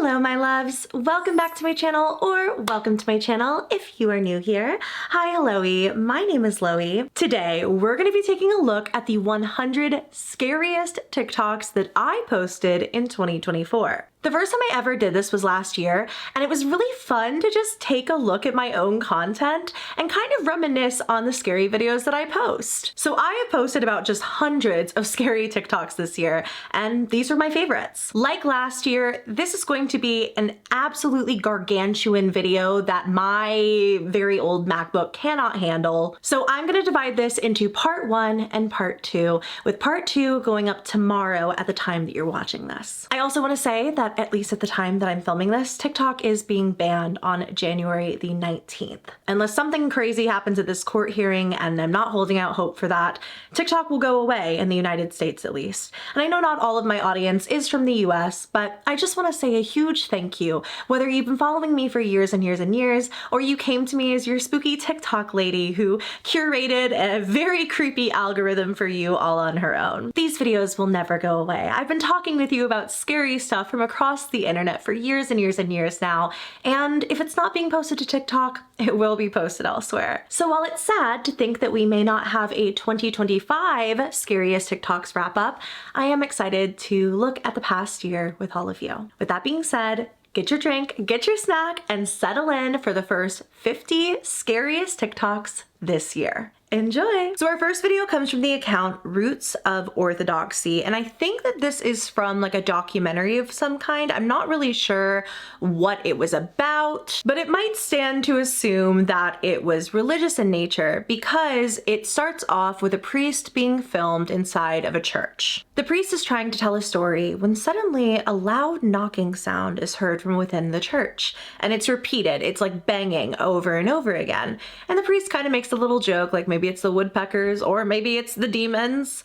Hello my loves, welcome back to my channel, or welcome to my channel if you are new here. Hi, hello-y, my name is Loey. Today we're going to be taking a look at the 100 scariest TikToks that I posted in 2024. The first time I ever did this was last year, and it was really fun to just take a look at my own content and kind of reminisce on the scary videos that I post. So I have posted about just hundreds of scary TikToks this year, and these are my favorites. Like last year, this is going to be an absolutely gargantuan video that my very old MacBook cannot handle. So I'm gonna divide this into part 1 and part 2, with part 2 going up tomorrow at the time that you're watching this. I also want to say that at least at the time that I'm filming this, TikTok is being banned on January the 19th. Unless something crazy happens at this court hearing, and I'm not holding out hope for that, TikTok will go away in the United States at least. And I know not all of my audience is from the US, but I just want to say a huge thank you. Whether you've been following me for years and years and years, or you came to me as your spooky TikTok lady who curated a very creepy algorithm for you all on her own. These videos will never go away. I've been talking with you about scary stuff from across the internet for years and years and years now, and if it's not being posted to TikTok, it will be posted elsewhere. So while it's sad to think that we may not have a 2025 Scariest TikToks wrap up, I am excited to look at the past year with all of you. With that being said, get your drink, get your snack, and settle in for the first 50 scariest TikToks this year. Enjoy! So our first video comes from the account Rootsoforthodoxy, and I think that this is from like a documentary of some kind. I'm not really sure what it was about, but it might stand to assume that it was religious in nature because it starts off with a priest being filmed inside of a church. The priest is trying to tell a story when suddenly a loud knocking sound is heard from within the church, and it's repeated. It's like banging over and over again, and the priest kind of makes a little joke, like maybe it's the woodpeckers, or maybe it's the demons.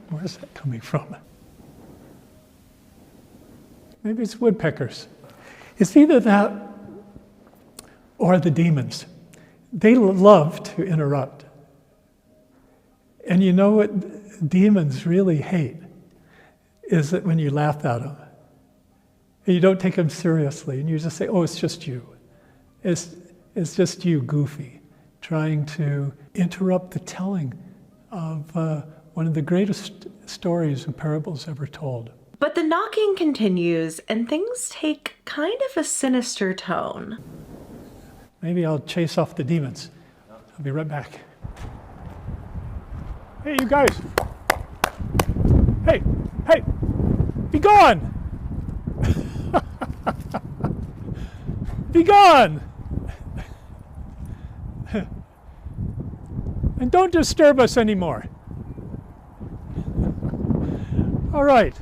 Where's that coming from? Maybe it's woodpeckers. It's either that or the demons. They love to interrupt. And you know what demons really hate? Is that when you laugh at them and you don't take them seriously and you just say, oh, it's just you. It's just you, goofy, trying to interrupt the telling of one of the greatest stories and parables ever told. But the knocking continues and things take kind of a sinister tone. Maybe I'll chase off the demons. I'll be right back. Hey, you guys. Hey, hey, be gone! Be gone! And don't disturb us anymore. All right,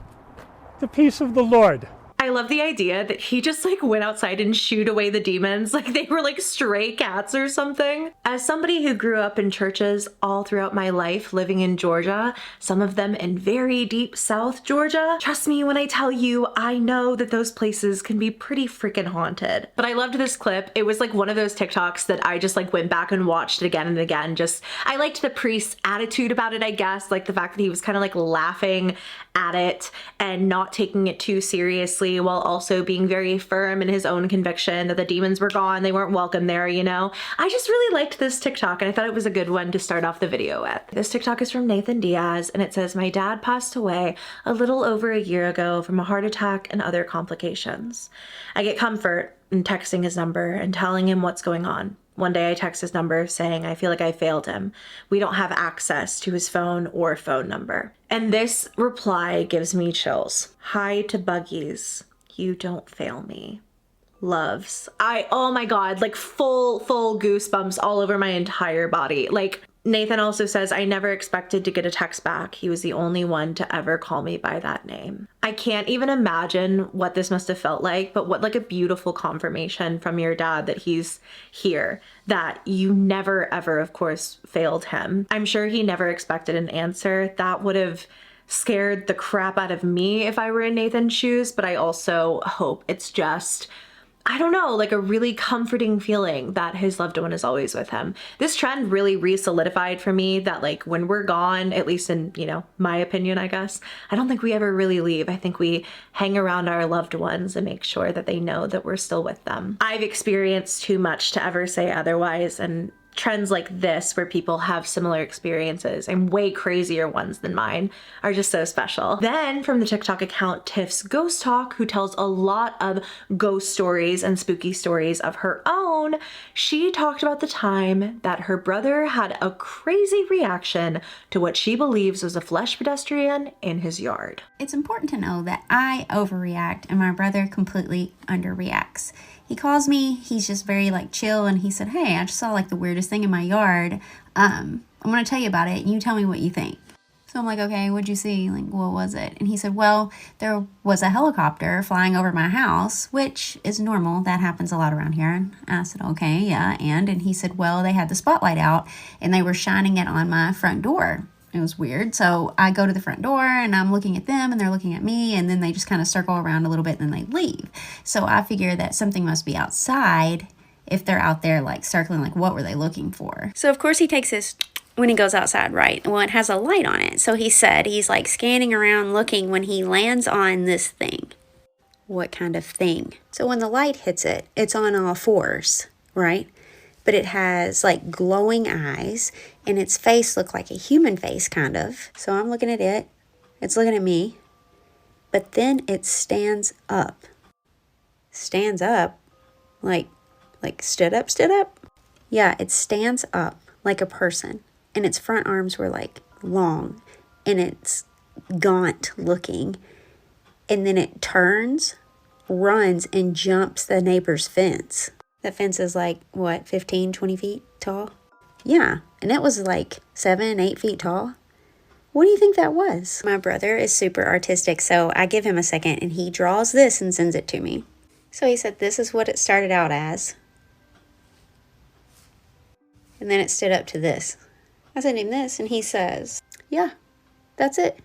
the peace of the Lord. I love the idea that he just like went outside and shooed away the demons like they were like stray cats or something. As somebody who grew up in churches all throughout my life living in Georgia, some of them in very deep South Georgia, trust me when I tell you, I know that those places can be pretty freaking haunted. But I loved this clip. It was like one of those TikToks that I just like went back and watched it again and again. Just, I liked the priest's attitude about it, I guess, like the fact that he was kind of like laughing at it and not taking it too seriously, while also being very firm in his own conviction that the demons were gone, they weren't welcome there, you know? I just really liked this TikTok and I thought it was a good one to start off the video with. This TikTok is from Nathanndiaz and it says, my dad passed away a little over a year ago from a heart attack and other complications. I get comfort in texting his number and telling him what's going on. One day I text his number saying I feel like I failed him. We don't have access to his phone or phone number. And this reply gives me chills. Hi to Buggies. You don't fail me. Loves. Oh my God, like full goosebumps all over my entire body. Like Nathan also says, I never expected to get a text back. He was the only one to ever call me by that name. I can't even imagine what this must have felt like, but what like a beautiful confirmation from your dad that he's here, that you never ever, of course, failed him. I'm sure he never expected an answer. That would have scared the crap out of me if I were in Nathan's shoes, but I also hope it's just I don't know, like a really comforting feeling that his loved one is always with him. This trend really re-solidified for me that like when we're gone, at least in, you know, my opinion, I guess, I don't think we ever really leave. I think we hang around our loved ones and make sure that they know that we're still with them. I've experienced too much to ever say otherwise, and trends like this where people have similar experiences and way crazier ones than mine are just so special. Then from the TikTok account Tiffsghosttalk, who tells a lot of ghost stories and spooky stories of her own, she talked about the time that her brother had a crazy reaction to what she believes was a flesh pedestrian in his yard. It's important to know that I overreact and my brother completely underreacts. He calls me, he's just very like chill, and he said, hey, I just saw like the weirdest thing in my yard. I'm gonna tell you about it and you tell me what you think. So I'm like, okay, what'd you see? Like, what was it? And he said, well, there was a helicopter flying over my house, which is normal. That happens a lot around here. And I said, okay, yeah. And he said, well, they had the spotlight out and they were shining it on my front door. It was weird. So I go to the front door and I'm looking at them and they're looking at me, and then they just kind of circle around a little bit and then they leave. So I figure that something must be outside if they're out there like circling, like what were they looking for? So of course he takes this when he goes outside, right? Well, it has a light on it. So he said he's like scanning around looking when he lands on this thing. What kind of thing? So when the light hits it, it's on all fours, right? But it has like glowing eyes and its face looked like a human face kind of. So I'm looking at it, it's looking at me, but then it stands up. Stands up? Like stood up? Yeah, it stands up like a person, and its front arms were like long and it's gaunt looking, and then it turns, runs, and jumps the neighbor's fence. That fence is like, what, 15, 20 feet tall? Yeah, and it was like 7, 8 feet tall. What do you think that was? My brother is super artistic, so I give him a second, and he draws this and sends it to me. So he said, this is what it started out as. And then it stood up to this. I sent him this, and he says, yeah, that's it.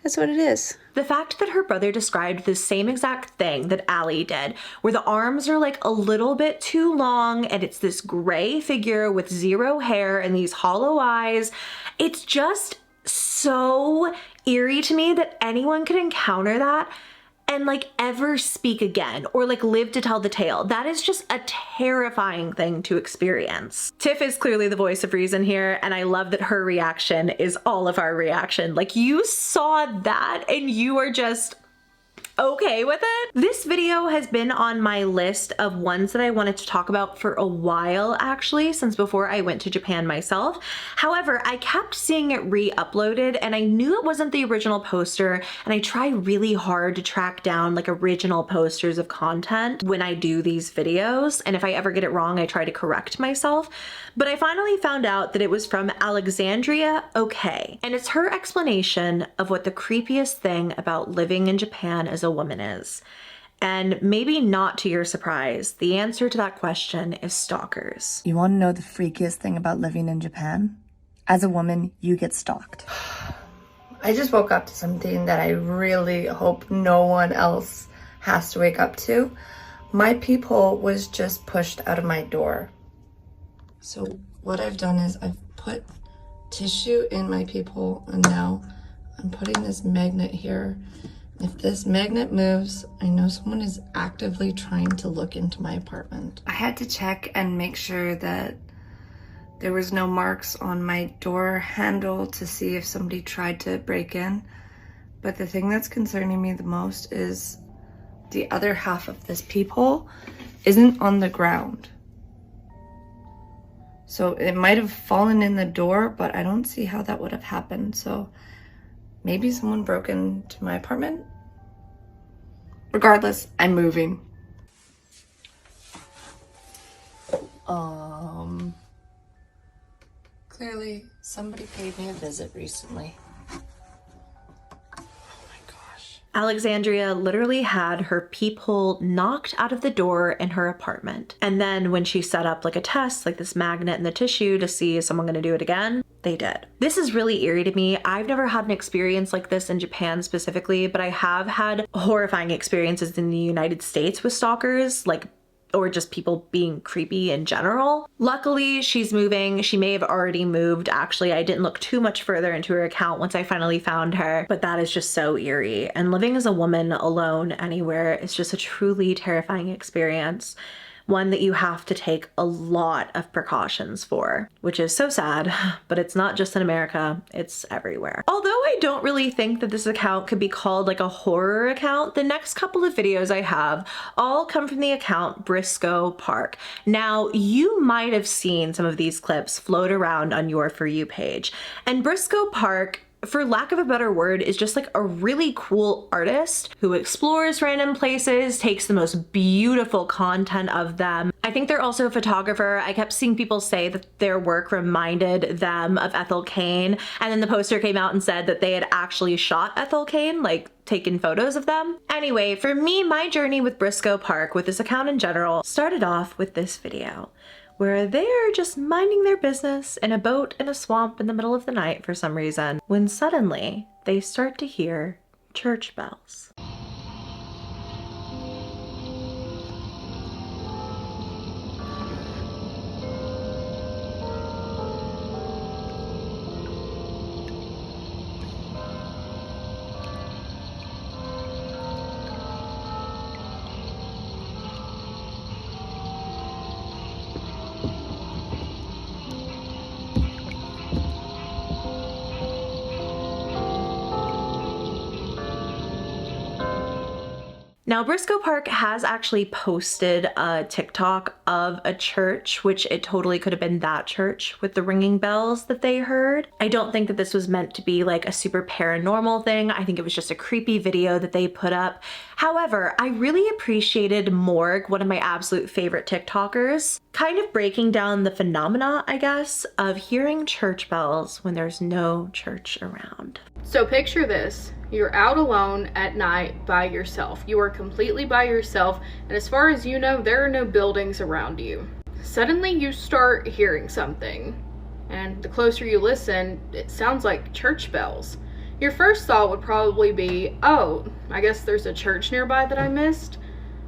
That's what it is. The fact that her brother described the same exact thing that Allie did, where the arms are like a little bit too long and it's this gray figure with zero hair and these hollow eyes, it's just so eerie to me that anyone could encounter that and like ever speak again or like live to tell the tale. That is just a terrifying thing to experience. Tiff is clearly the voice of reason here, and I love that her reaction is all of our reaction. Like, you saw that and you are just okay with it. This video has been on my list of ones that I wanted to talk about for a while, actually, since before I went to Japan myself. However, I kept seeing it re-uploaded and I knew it wasn't the original poster, and I try really hard to track down like original posters of content when I do these videos, and if I ever get it wrong, I try to correct myself. But I finally found out that it was from Alexandriaokayy, and it's her explanation of what the creepiest thing about living in Japan as a woman is. And maybe not to your surprise, the answer to that question is stalkers. You want to know the freakiest thing about living in Japan? As a woman, you get stalked. I just woke up to something that I really hope no one else has to wake up to. My peephole was just pushed out of my door. So what I've done is I've put tissue in my peephole, and now I'm putting this magnet here. If this magnet moves, I know someone is actively trying to look into my apartment. I had to check and make sure that there was no marks on my door handle to see if somebody tried to break in. But the thing that's concerning me the most is the other half of this peephole isn't on the ground. So it might have fallen in the door, but I don't see how that would have happened. So maybe someone broke into my apartment. Regardless, I'm moving. Clearly, somebody paid me a visit recently. Alexandria literally had her peephole knocked out of the door in her apartment. And then when she set up like a test, like this magnet and the tissue to see is someone gonna do it again, they did. This is really eerie to me. I've never had an experience like this in Japan specifically, but I have had horrifying experiences in the United States with stalkers, like, or just people being creepy in general. Luckily, she's moving. She may have already moved. Actually, I didn't look too much further into her account once I finally found her, but that is just so eerie. And living as a woman alone anywhere is just a truly terrifying experience. One that you have to take a lot of precautions for, which is so sad, but it's not just in America, it's everywhere. Although I don't really think that this account could be called like a horror account, the next couple of videos I have all come from the account Briscoe Park. Now, you might have seen some of these clips float around on your For You page, and Briscoe Park, for lack of a better word, is just like a really cool artist who explores random places, takes the most beautiful content of them. I think they're also a photographer. I kept seeing people say that their work reminded them of Ethel Cain, and then the poster came out and said that they had actually shot Ethel Cain, like taken photos of them. Anyway, for me, my journey with Briscoe Park, with this account in general, started off with this video, where they're just minding their business in a boat in a swamp in the middle of the night for some reason, when suddenly they start to hear church bells. Now, Briscoe Park has actually posted a TikTok of a church, which it totally could have been that church with the ringing bells that they heard. I don't think that this was meant to be like a super paranormal thing. I think it was just a creepy video that they put up. However, I really appreciated Morg, one of my absolute favorite TikTokers, kind of breaking down the phenomena, I guess, of hearing church bells when there's no church around. So picture this. You're out alone at night by yourself. You are completely by yourself, and as far as you know, there are no buildings around you. Suddenly you start hearing something, and the closer you listen, it sounds like church bells. Your first thought would probably be, oh, I guess there's a church nearby that I missed.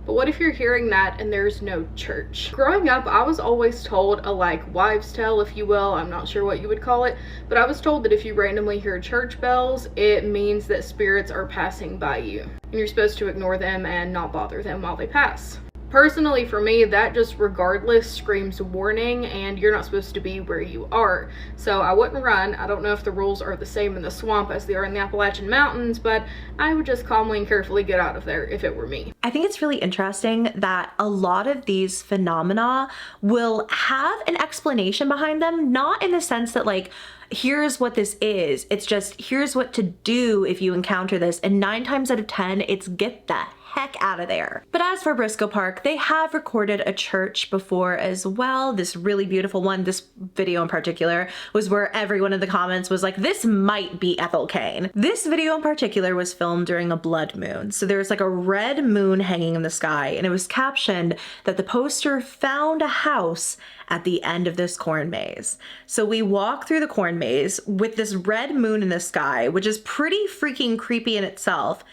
But what if you're hearing that and there's no church? Growing up, I was always told a like wives' tale, if you will. I'm not sure what you would call it, but I was told that if you randomly hear church bells, it means that spirits are passing by you, and you're supposed to ignore them and not bother them while they pass. Personally, for me, that just regardless screams warning, and you're not supposed to be where you are. So I wouldn't run. I don't know if the rules are the same in the swamp as they are in the Appalachian Mountains, but I would just calmly and carefully get out of there if it were me. I think it's really interesting that a lot of these phenomena will have an explanation behind them, not in the sense that like, here's what this is. It's just, here's what to do if you encounter this. And 9 times out of 10, it's get the heck out of there. But as for Briscoe Park, they have recorded a church before as well. This really beautiful one. This video in particular was where everyone in the comments was like, this might be Ethel Cain. This video in particular was filmed during a blood moon. So there was like a red moon hanging in the sky, and it was captioned that the poster found a house at the end of this corn maze. So we walk through the corn maze with this red moon in the sky, which is pretty freaking creepy in itself,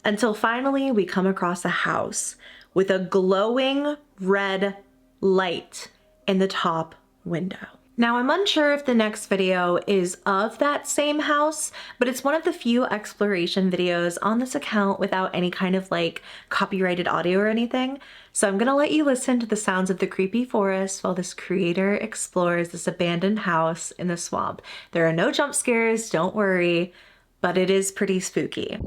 until finally we come across a house with a glowing red light in the top window. Now, I'm unsure if the next video is of that same house, but it's one of the few exploration videos on this account without any kind of like copyrighted audio or anything. So I'm gonna let you listen to the sounds of the creepy forest while this creator explores this abandoned house in the swamp. There are no jump scares, don't worry, but it is pretty spooky.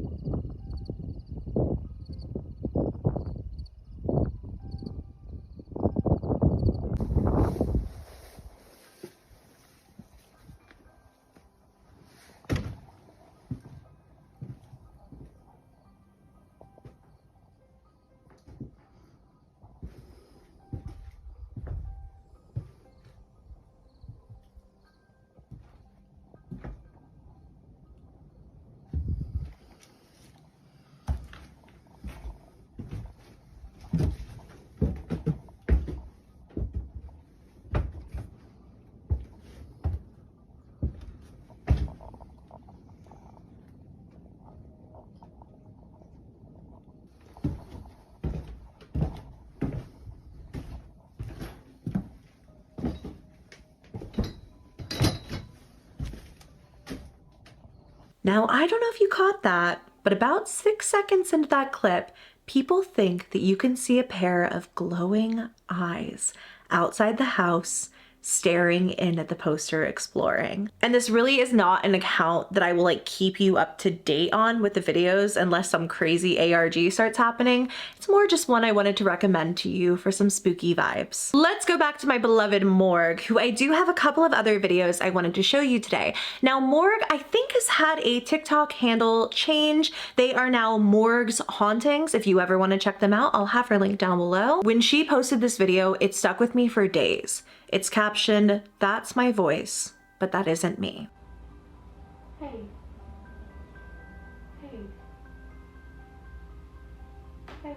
Now, I don't know if you caught that, but about 6 seconds into that clip, people think that you can see a pair of glowing eyes outside the house staring in at the poster exploring. And this really is not an account that I will like keep you up to date on with the videos unless some crazy ARG starts happening. It's more just one I wanted to recommend to you for some spooky vibes. Let's go back to my beloved Morg, who I do have a couple of other videos I wanted to show you today. Now Morg, I think, has had a TikTok handle change. They are now Morgshauntings. If you ever want to check them out, I'll have her link down below. When she posted this video, it stuck with me for days. It's captioned, "That's my voice, but that isn't me." Hey. Hey. Hey.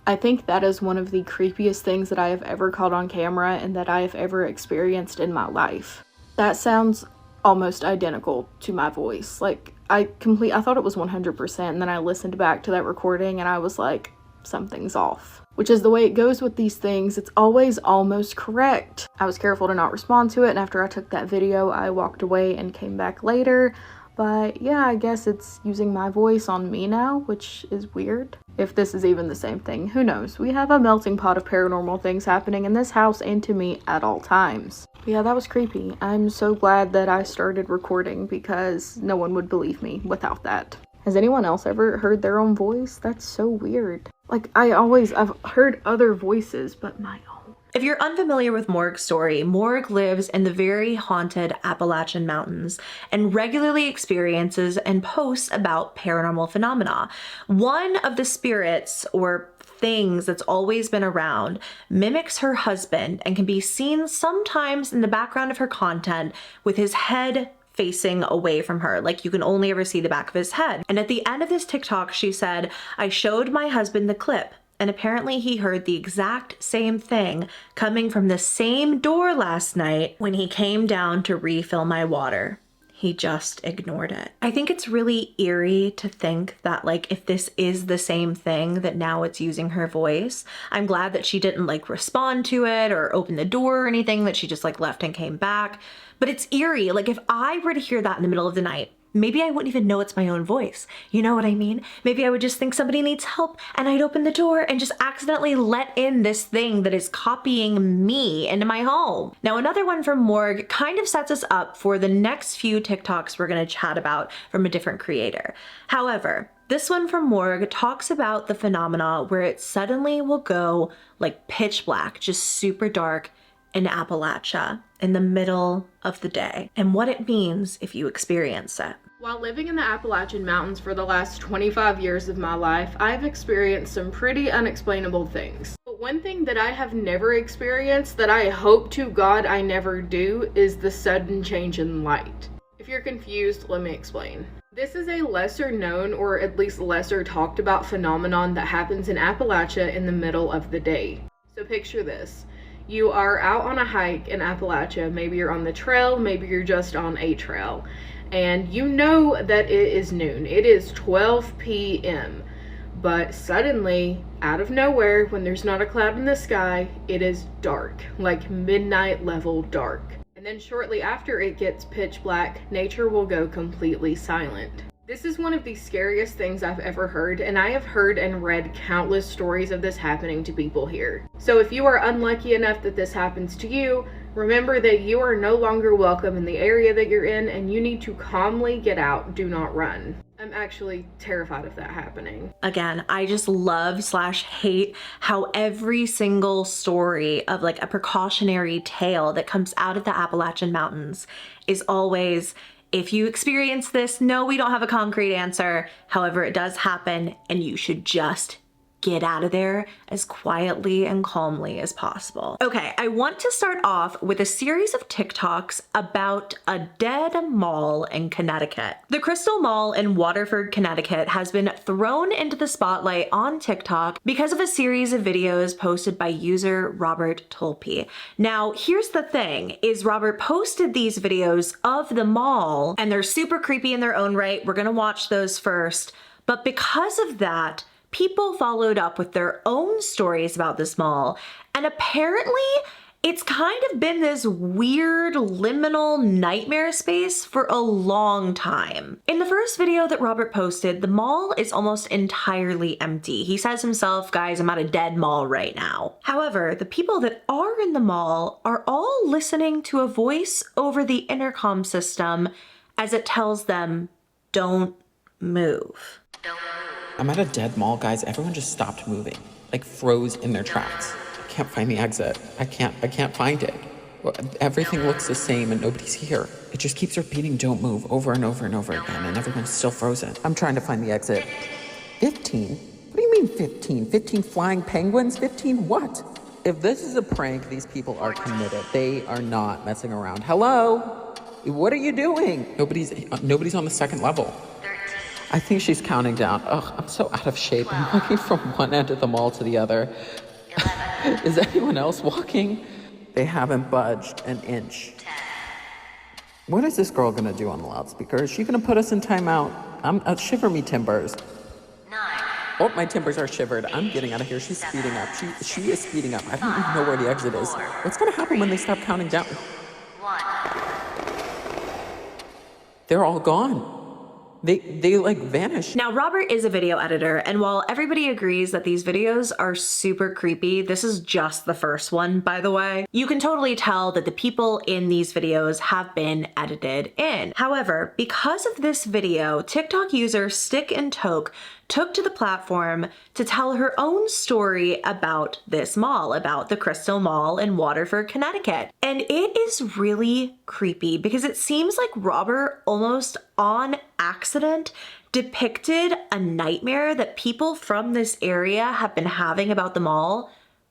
I think that is one of the creepiest things that I have ever caught on camera and that I have ever experienced in my life. That sounds almost identical to my voice. Like, I thought it was 100%, and then I listened back to that recording and I was like, something's off. Which is the way it goes with these things. It's always almost correct. I was careful to not respond to it, and after I took that video, I walked away and came back later. But yeah, I guess it's using my voice on me now, which is weird. If this is even the same thing, who knows? We have a melting pot of paranormal things happening in this house and to me at all times. But yeah, that was creepy. I'm so glad that I started recording because no one would believe me without that. Has anyone else ever heard their own voice? That's so weird. Like, I've heard other voices, but my own. If you're unfamiliar with Morg's story, Morg lives in the very haunted Appalachian Mountains and regularly experiences and posts about paranormal phenomena. One of the spirits or things that's always been around mimics her husband and can be seen sometimes in the background of her content with his head facing away from her, like you can only ever see the back of his head. And at the end of this TikTok, she said, "I showed my husband the clip, and apparently he heard the exact same thing coming from the same door last night when he came down to refill my water. He just ignored it." I think it's really eerie to think that, like, if this is the same thing, that now it's using her voice. I'm glad that she didn't like respond to it or open the door or anything, that she just like left and came back. But it's eerie. Like, if I were to hear that in the middle of the night, maybe I wouldn't even know it's my own voice. You know what I mean? Maybe I would just think somebody needs help and I'd open the door and just accidentally let in this thing that is copying me into my home. Now, another one from Morg kind of sets us up for the next few TikToks we're going to chat about from a different creator. However, this one from Morg talks about the phenomena where it suddenly will go like pitch black, just super dark in Appalachia in the middle of the day, and what it means if you experience it. While living in the Appalachian Mountains for the last 25 years of my life, I've experienced some pretty unexplainable things. But one thing that I have never experienced, that I hope to God I never do, is the sudden change in light. If you're confused, let me explain. This is a lesser known, or at least lesser talked about phenomenon that happens in Appalachia in the middle of the day. So picture this. You are out on a hike in Appalachia, maybe you're on the trail, maybe you're just on a trail, and you know that it is noon. It is 12 p.m. But suddenly, out of nowhere, when there's not a cloud in the sky, it is dark, like midnight level dark. And then shortly after it gets pitch black, nature will go completely silent. This is one of the scariest things I've ever heard, and I have heard and read countless stories of this happening to people here. So if you are unlucky enough that this happens to you, remember that you are no longer welcome in the area that you're in, and you need to calmly get out. Do not run. I'm actually terrified of that happening. Again, I just love/hate how every single story of like a precautionary tale that comes out of the Appalachian Mountains is always, if you experience this, no, we don't have a concrete answer. However, it does happen, and you should just get out of there as quietly and calmly as possible. Okay, I want to start off with a series of TikToks about a dead mall in Connecticut. The Crystal Mall in Waterford, Connecticut has been thrown into the spotlight on TikTok because of a series of videos posted by user Roberttolpi. Now, here's the thing, is Robert posted these videos of the mall, and they're super creepy in their own right. We're gonna watch those first. But because of that, people followed up with their own stories about this mall, and apparently It's kind of been this weird liminal nightmare space for a long time. In the first video that Robert posted, the mall is almost entirely empty. He says himself, guys, I'm at a dead mall right now. However, the people that are in the mall are all listening to a voice over the intercom system as it tells them, don't move. I'm at a dead mall, guys. Everyone just stopped moving, like froze in their tracks. I can't find the exit. I can't find it. Everything looks the same and nobody's here. It just keeps repeating don't move over and over and over again and everyone's still frozen. I'm trying to find the exit. 15? What do you mean 15? 15 flying penguins? 15 what? If this is a prank, these people are committed. They are not messing around. Hello? What are you doing? Nobody's on the second level. I think she's counting down. Ugh, I'm so out of shape. I'm walking from one end of the mall to the other. Is anyone else walking? They haven't budged an inch. What is this girl gonna do on the loudspeaker? Is she gonna put us in timeout? Shiver me timbers. 9. Oh, my timbers are shivered. I'm getting out of here. She's speeding up. She is speeding up. I don't even know where the exit is. What's gonna happen when they stop counting down? 1. They're all gone. They like vanish. Now, Robert is a video editor, and while everybody agrees that these videos are super creepy, this is just the first one, by the way. You can totally tell that the people in these videos have been edited in. However, because of this video, TikTok user Stickandtoke took to the platform to tell her own story about this mall, about the Crystal Mall in Waterford, Connecticut. And it is really creepy because it seems like Robert almost on accident depicted a nightmare that people from this area have been having about the mall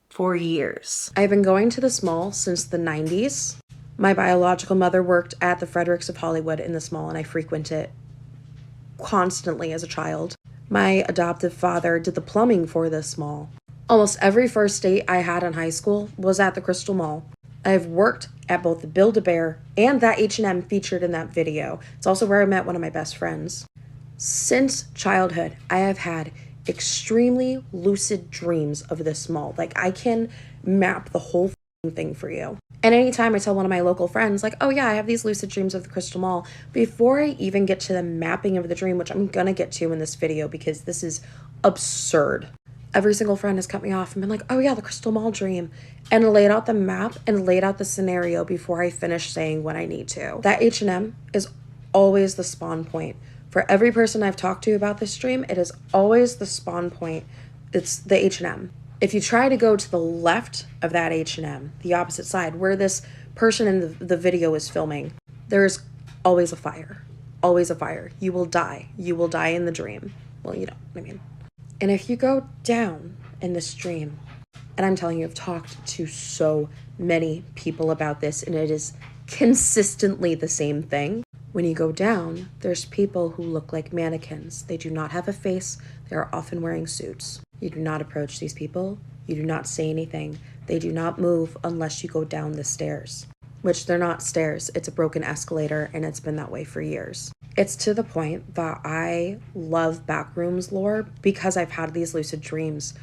for years. I've been going to this mall since the 90s. My biological mother worked at the Fredericks of Hollywood in this mall, and I frequent it constantly as a child. My adoptive father did the plumbing for this mall. Almost every first date I had in high school was at the Crystal Mall. I've worked at both the Build-A-Bear and that H&M featured in that video. It's also where I met one of my best friends. Since childhood, I have had extremely lucid dreams of this mall. Like, I can map the whole thing for you. And anytime I tell one of my local friends, like, oh yeah, I have these lucid dreams of the Crystal Mall, before I even get to the mapping of the dream, which I'm gonna get to in this video because this is absurd, every single friend has cut me off and been like, oh yeah, the Crystal Mall dream, and laid out the map and laid out the scenario before I finish saying what I need to. That H&M is always the spawn point. For every person I've talked to about this dream, it is always the spawn point. It's the H&M. If you try to go to the left of that H&M, the opposite side, where this person in the video is filming, there's always a fire. Always a fire. You will die. You will die in the dream. Well, you know what I mean. And if you go down in this dream, and I'm telling you, I've talked to so many people about this, and it is consistently the same thing. When you go down, there's people who look like mannequins. They do not have a face. They are often wearing suits. You do not approach these people. You do not say anything. They do not move unless you go down the stairs. Which they're not stairs. It's a broken escalator, and it's been that way for years. It's to the point that I love backrooms lore because I've had these lucid dreams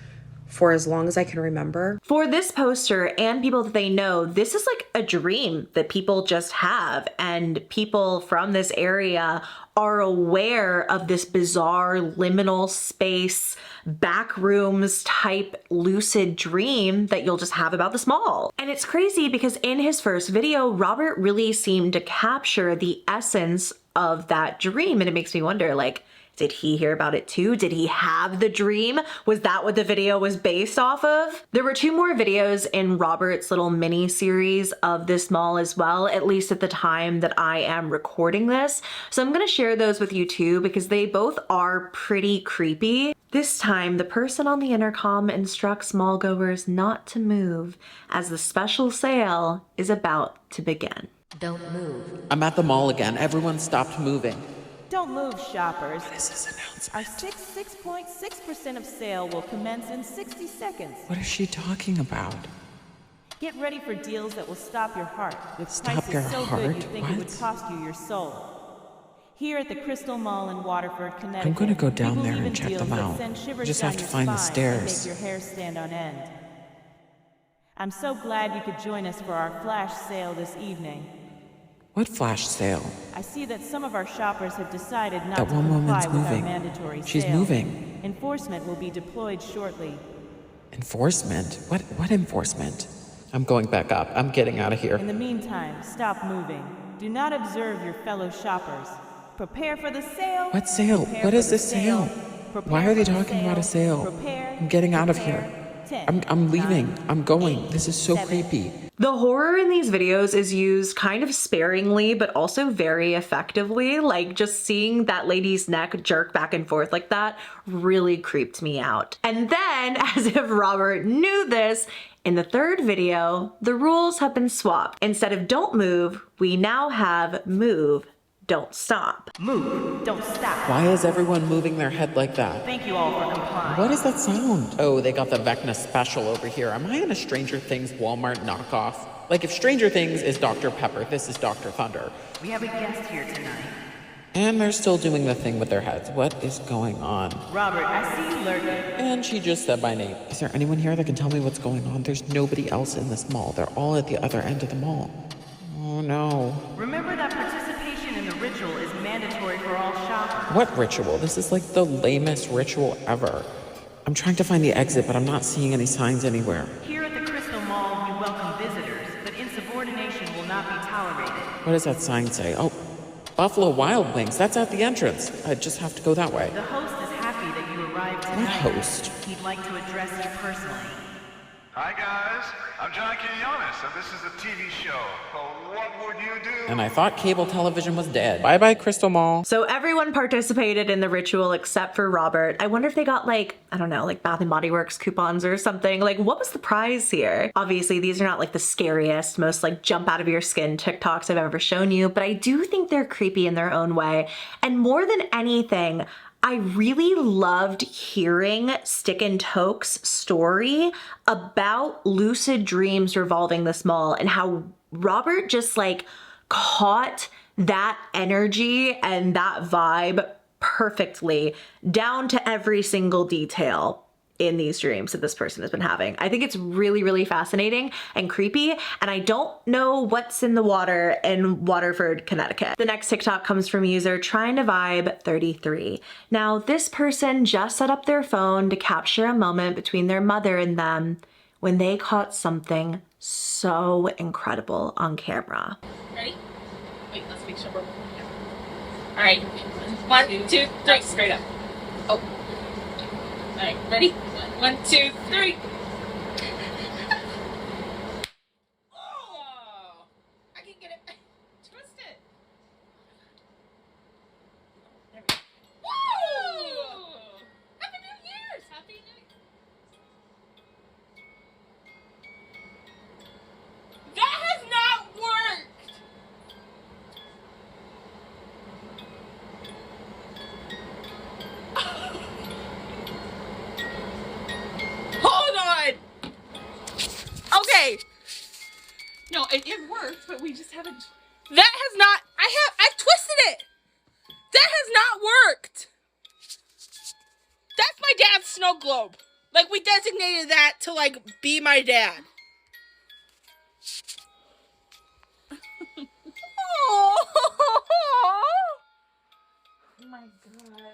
for as long as I can remember. For this poster and people that they know, this is like a dream that people just have, and people from this area are aware of this bizarre liminal space, backrooms type lucid dream that you'll just have about this mall. And it's crazy because in his first video, Robert really seemed to capture the essence of that dream, and it makes me wonder, like, did he hear about it too? Did he have the dream? Was that what the video was based off of? There were 2 more videos in Robert's little mini series of this mall as well, at least at the time that I am recording this. So I'm gonna share those with you too because they both are pretty creepy. This time, the person on the intercom instructs mallgoers not to move as the special sale is about to begin. Don't move. I'm at the mall again. Everyone stopped moving. Don't move, shoppers. What is this announcement? Our 6.6% of sale will commence in 60 seconds. What is she talking about? Get ready for deals that will stop your heart with Stop prices your so heart? good you think it would What? cost you your soul. Here at the Crystal Mall in Waterford, Connecticut, I'm gonna go down we there believe and in check deals them that out. send shivers Just down have to your find the spine and stairs. make your hair stand on end. I'm so glad you could join us for our flash sale this evening. What flash sale? I see that some of our shoppers have decided not That to one comply woman's with our moving. mandatory She's sale. moving. Enforcement will be deployed shortly. Enforcement? What enforcement? I'm going back up. I'm getting out of here. In the meantime, stop moving. Do not observe your fellow shoppers. Prepare for the sale. What sale? Prepare What for is the this sale? Prepare Why are they for the talking about a sale? Prepare, I'm getting out of prepare. here. 10, I'm leaving. 9, I'm going. 8, This is so 7. creepy. The horror in these videos is used kind of sparingly, but also very effectively. Like, just seeing that lady's neck jerk back and forth like that really creeped me out. And then, as if Robert knew this, in the third video, the rules have been swapped. Instead of don't move, we now have move, don't stop. Move, don't stop. Why is everyone moving their head like that? Thank you all for complying. What is that sound? Oh, they got the Vecna special over here. Am I in a Stranger Things Walmart knockoff? Like, if Stranger Things is Dr. Pepper, this is Dr. Thunder. We have a guest here tonight. And they're still doing the thing with their heads. What is going on? Robert, I see you lurking. And she just said my name. Is there anyone here that can tell me what's going on? There's nobody else in this mall. They're all at the other end of the mall. Oh no. Remember that participation in the ritual is mandatory for all shoppers. What ritual? This is like the lamest ritual ever. I'm trying to find the exit, but I'm not seeing any signs anywhere. Here at the Crystal Mall, we welcome visitors, but insubordination will not be tolerated. What does that sign say? Oh, Buffalo Wild Wings. That's at the entrance. I just have to go that way. The host is happy that you arrived tonight. What host? He'd like to address you personally. Hi guys, I'm John Quinones, and this is a TV show called What Would You Do? And I thought cable television was dead. Bye-bye, Crystal Mall. So everyone participated in the ritual except for Robert. I wonder if they got like, I don't know, like Bath and Body Works coupons or something. Like, what was the prize here? Obviously, these are not like the scariest, most like jump out of your skin TikToks I've ever shown you, but I do think they're creepy in their own way. And more than anything, I really loved hearing Stickandtoke's story about lucid dreams revolving this mall and how Robert just like caught that energy and that vibe perfectly down to every single detail in these dreams that this person has been having. I think it's really, really fascinating and creepy, and I don't know what's in the water in Waterford, Connecticut. The next TikTok comes from user Tryintovibe 33. Now, this person just set up their phone to capture a moment between their mother and them when they caught something so incredible on camera. Ready? Wait, let's make sure we're... All right, 1, 2, 3, straight up. Oh. All right, ready? 1, 2, 3. Oh, I can get it. Twist it. There we go. Woo! Happy New Year's! Happy New Year. That has not worked. Hold on. Okay. No, it worked, but we just haven't. That has not. I've twisted it. That has not worked. That's my dad's snow globe. Like, we designated that to like be my dad. Oh my god.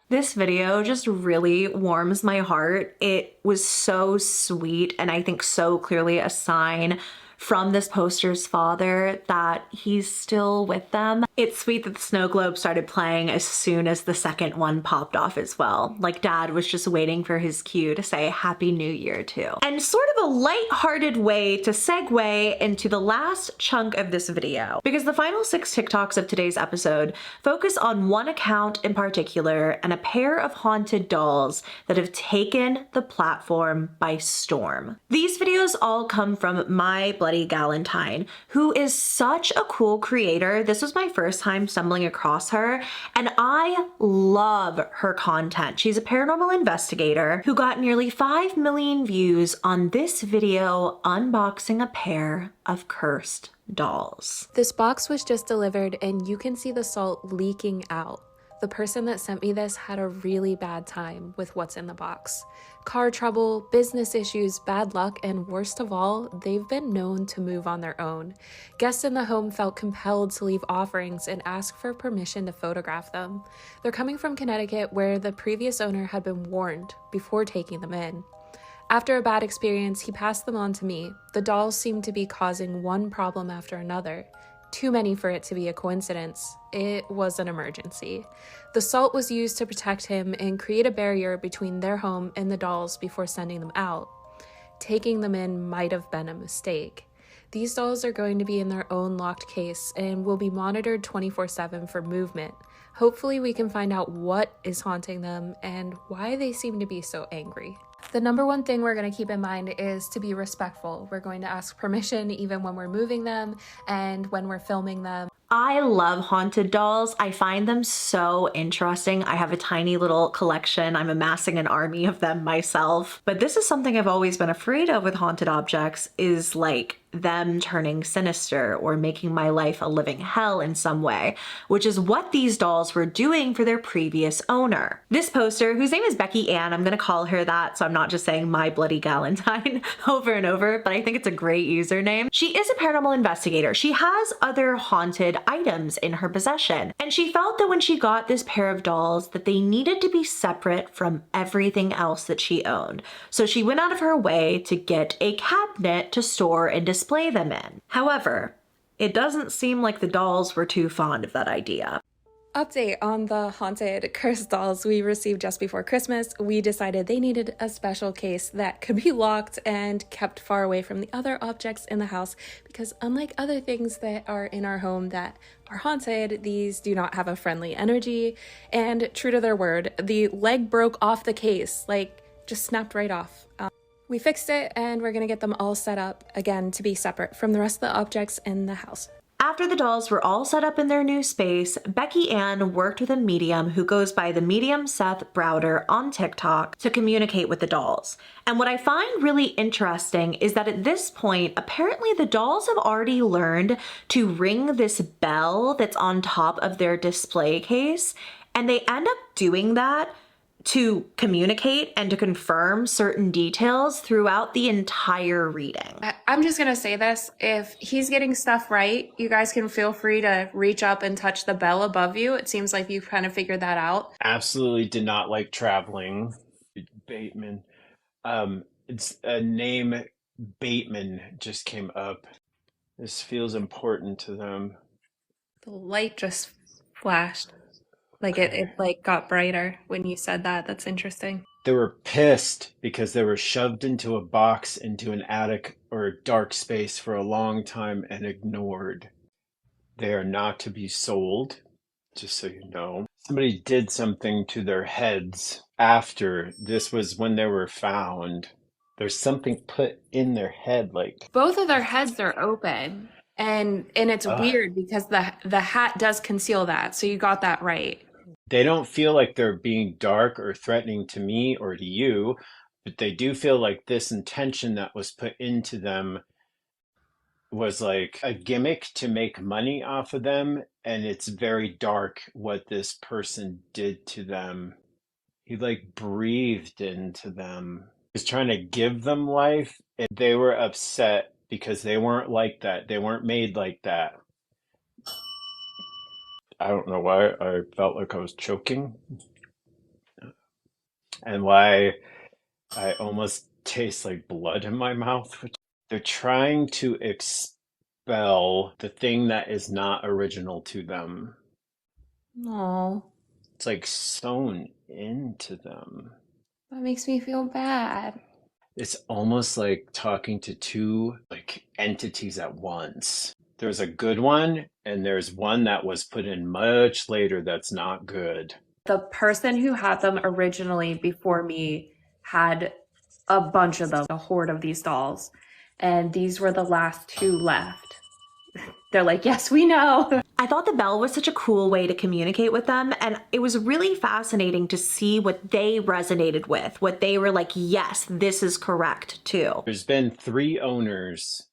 This video just really warms my heart. It was so sweet and I think so clearly a sign from this poster's father that he's still with them. It's sweet that the snow globe started playing as soon as the second one popped off as well. Like dad was just waiting for his cue to say Happy New Year too. And sort of a light-hearted way to segue into the last chunk of this video, because the final 6 TikToks of today's episode focus on one account in particular and a pair of haunted dolls that have taken the platform by storm. These videos all come from Mybloodygalentine, who is such a cool creator. This was my first time stumbling across her, and I love her content. She's a paranormal investigator who got nearly 5 million views on this video unboxing a pair of cursed dolls. This box was just delivered and you can see the salt leaking out. The person that sent me this had a really bad time with what's in the box. Car trouble, business issues, bad luck, and worst of all, they've been known to move on their own. Guests in the home felt compelled to leave offerings and ask for permission to photograph them. They're coming from Connecticut, where the previous owner had been warned before taking them in. After a bad experience, he passed them on to me. The dolls seemed to be causing one problem after another. Too many for it to be a coincidence. It was an emergency. The salt was used to protect him and create a barrier between their home and the dolls before sending them out. Taking them in might have been a mistake. These dolls are going to be in their own locked case and will be monitored 24/7 for movement. Hopefully we can find out what is haunting them and why they seem to be so angry. The number one thing we're going to keep in mind is to be respectful. We're going to ask permission even when we're moving them and when we're filming them. I love haunted dolls. I find them so interesting. I have a tiny little collection. I'm amassing an army of them myself. But this is something I've always been afraid of with haunted objects, is like them turning sinister or making my life a living hell in some way, which is what these dolls were doing for their previous owner. This poster, whose name is Becky Ann, I'm gonna call her that so I'm not just saying Mybloodygalentine over and over, but I think it's a great username. She is a paranormal investigator. She has other haunted items in her possession, and she felt that when she got this pair of dolls that they needed to be separate from everything else that she owned. So she went out of her way to get a cabinet to store and display them in. However, it doesn't seem like the dolls were too fond of that idea. Update on the haunted cursed dolls we received just before Christmas. We decided they needed a special case that could be locked and kept far away from the other objects in the house, because unlike other things that are in our home that are haunted, these do not have a friendly energy. And true to their word, the leg broke off the case, like just snapped right off. We fixed it and we're gonna get them all set up again to be separate from the rest of the objects in the house. After the dolls were all set up in their new space, Becky Ann worked with a medium who goes by the medium Seth Browder on TikTok to communicate with the dolls. And what I find really interesting is that at this point, apparently the dolls have already learned to ring this bell that's on top of their display case, and they end up doing that to communicate and to confirm certain details throughout the entire reading. I'm just gonna say this, if he's getting stuff right, you guys can feel free to reach up and touch the bell above you. It seems like you've kind of figured that out. Absolutely did not like traveling. Bateman. It's a name, Bateman, just came up. This feels important to them. The light just flashed. Like it like got brighter when you said that. That's interesting. They were pissed because they were shoved into a box into an attic or a dark space for a long time and ignored. They are not to be sold, just so you know. Somebody did something to their heads after. This was when they were found. There's something put in their head, like... Both of their heads are open. And it's weird because the hat does conceal that. So you got that right. They don't feel like they're being dark or threatening to me or to you, but they do feel like this intention that was put into them was like a gimmick to make money off of them, and it's very dark what this person did to them. He like breathed into them. He was trying to give them life, and they were upset because they weren't like that. They weren't made like that. I don't know why I felt like I was choking and why I almost taste like blood in my mouth. They're trying to expel the thing that is not original to them. Oh, It's like sewn into them. that makes me feel bad. It's almost like talking to two like entities at once. There's a good one, and there's one that was put in much later that's not good. The person who had them originally before me had a bunch of them, a horde of these dolls. And these were the last two left. They're like, yes, we know. I thought the bell was such a cool way to communicate with them, and it was really fascinating to see what they resonated with, what they were like, yes, this is correct too. There's been 3 owners,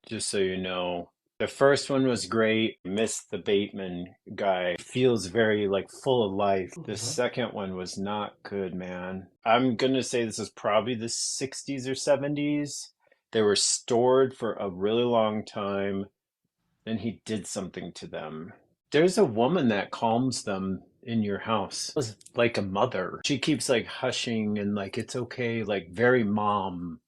just so you know. The first one was great. Missed the Bateman guy. Feels very like full of life. The second one was not good, man. I'm gonna say this is probably the 60s or 70s. They were stored for a really long time, and he did something to them. There's a woman that calms them in your house. It was like a mother. She keeps like hushing and like it's okay, like very motherly.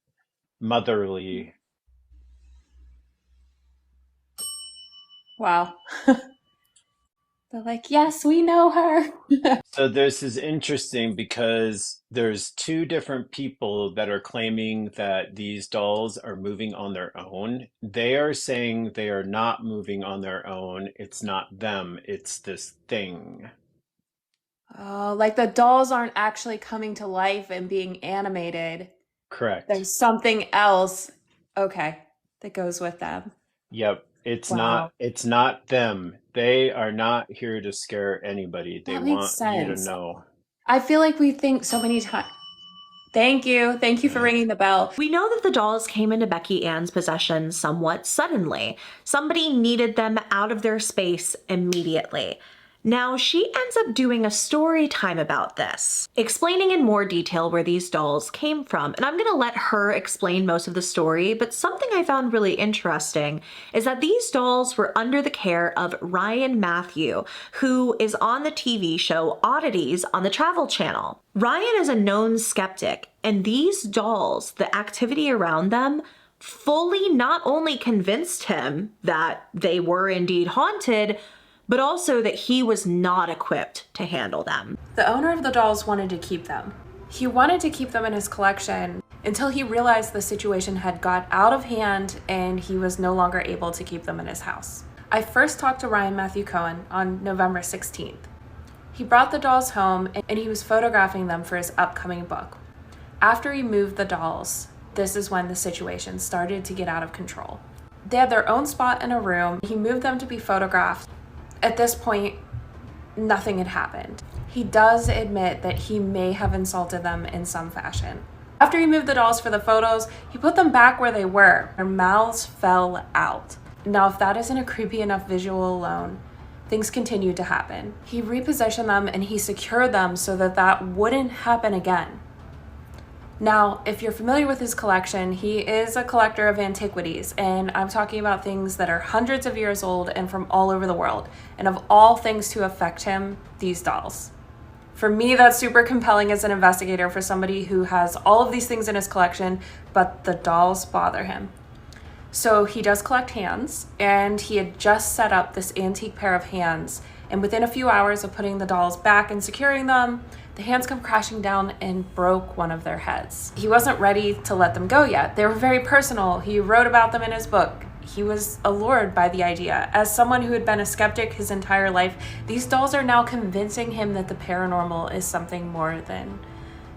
Wow. They're like, yes, we know her. So this is interesting because there's two different people that are claiming that these dolls are moving on their own. They are saying they are not moving on their own. It's not them. It's this thing. Oh, like the dolls aren't actually coming to life and being animated. Correct. There's something else, okay, that goes with them. Yep. It's Wow. not them. They are not here to scare anybody. They That makes want you to sense. know. I feel like we think so many times. Thank you. Thank you for ringing the bell. We know that the dolls came into Becky Ann's possession somewhat suddenly. Somebody needed them out of their space immediately. Now, she ends up doing a story time about this, explaining in more detail where these dolls came from. And I'm gonna let her explain most of the story, but something I found really interesting is that these dolls were under the care of Ryan Matthew, who is on the TV show Oddities on the Travel Channel. Ryan is a known skeptic, and these dolls, the activity around them, fully not only convinced him that they were indeed haunted, but also that he was not equipped to handle them. The owner of the dolls wanted to keep them. He wanted to keep them in his collection until he realized the situation had got out of hand and he was no longer able to keep them in his house. I first talked to Ryan Matthew Cohen on November 16th. He brought the dolls home and he was photographing them for his upcoming book. After he moved the dolls, this is when the situation started to get out of control. They had their own spot in a room. He moved them to be photographed. At this point, nothing had happened. He does admit that he may have insulted them in some fashion. After he moved the dolls for the photos, he put them back where they were. Their mouths fell out. Now, if that isn't a creepy enough visual alone, things continued to happen. He repositioned them and he secured them so that that wouldn't happen again. Now, if you're familiar with his collection, he is a collector of antiquities, and I'm talking about things that are hundreds of years old and from all over the world. And of all things to affect him, these dolls. For me, that's super compelling as an investigator for somebody who has all of these things in his collection, but the dolls bother him. So he does collect hands, and he had just set up this antique pair of hands, and within a few hours of putting the dolls back and securing them, the hands come crashing down and broke one of their heads. He wasn't ready to let them go yet. They were very personal. He wrote about them in his book. He was allured by the idea. As someone who had been a skeptic his entire life, these dolls are now convincing him that the paranormal is something more than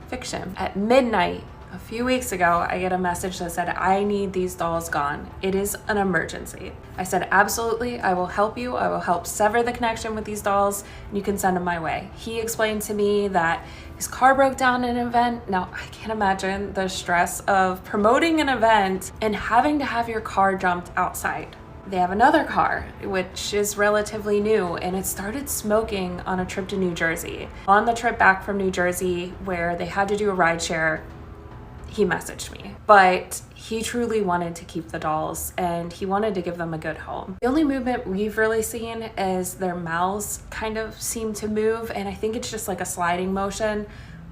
fiction. At midnight, a few weeks ago, I get a message that said, I need these dolls gone. It is an emergency. I said, absolutely, I will help you. I will help sever the connection with these dolls, and you can send them my way. He explained to me that his car broke down in an event. Now, I can't imagine the stress of promoting an event and having to have your car jumped outside. They have another car, which is relatively new, and it started smoking on a trip to New Jersey. On the trip back from New Jersey, where they had to do a rideshare, he messaged me, but he truly wanted to keep the dolls and he wanted to give them a good home. The only movement we've really seen is their mouths kind of seem to move, and I think it's just like a sliding motion,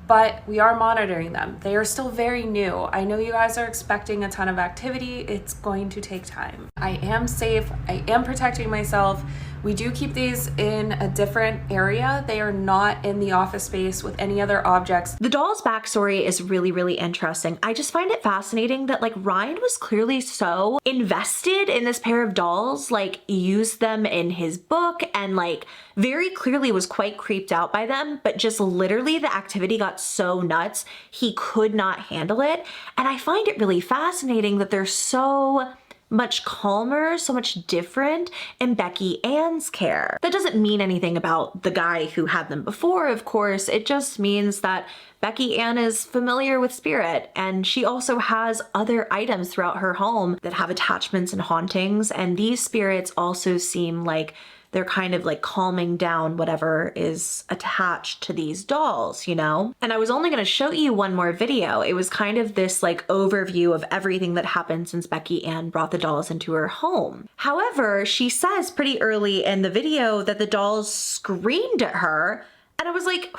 but we are monitoring them. They are still very new. I know you guys are expecting a ton of activity. It's going to take time. I am safe. I am protecting myself. We do keep these in a different area. They are not in the office space with any other objects. The doll's backstory is really, really interesting. I just find it fascinating that like Ryan was clearly so invested in this pair of dolls, like used them in his book and like very clearly was quite creeped out by them, but just literally the activity got so nuts, he could not handle it. And I find it really fascinating that they're so much calmer, so much different in Becky Ann's care. That doesn't mean anything about the guy who had them before, of course. It just means that Becky Ann is familiar with spirit, and she also has other items throughout her home that have attachments and hauntings, and these spirits also seem like they're kind of like calming down whatever is attached to these dolls, you know? And I was only gonna show you one more video. It was kind of this like overview of everything that happened since Becky Ann brought the dolls into her home. However, she says pretty early in the video that the dolls screamed at her. And I was like,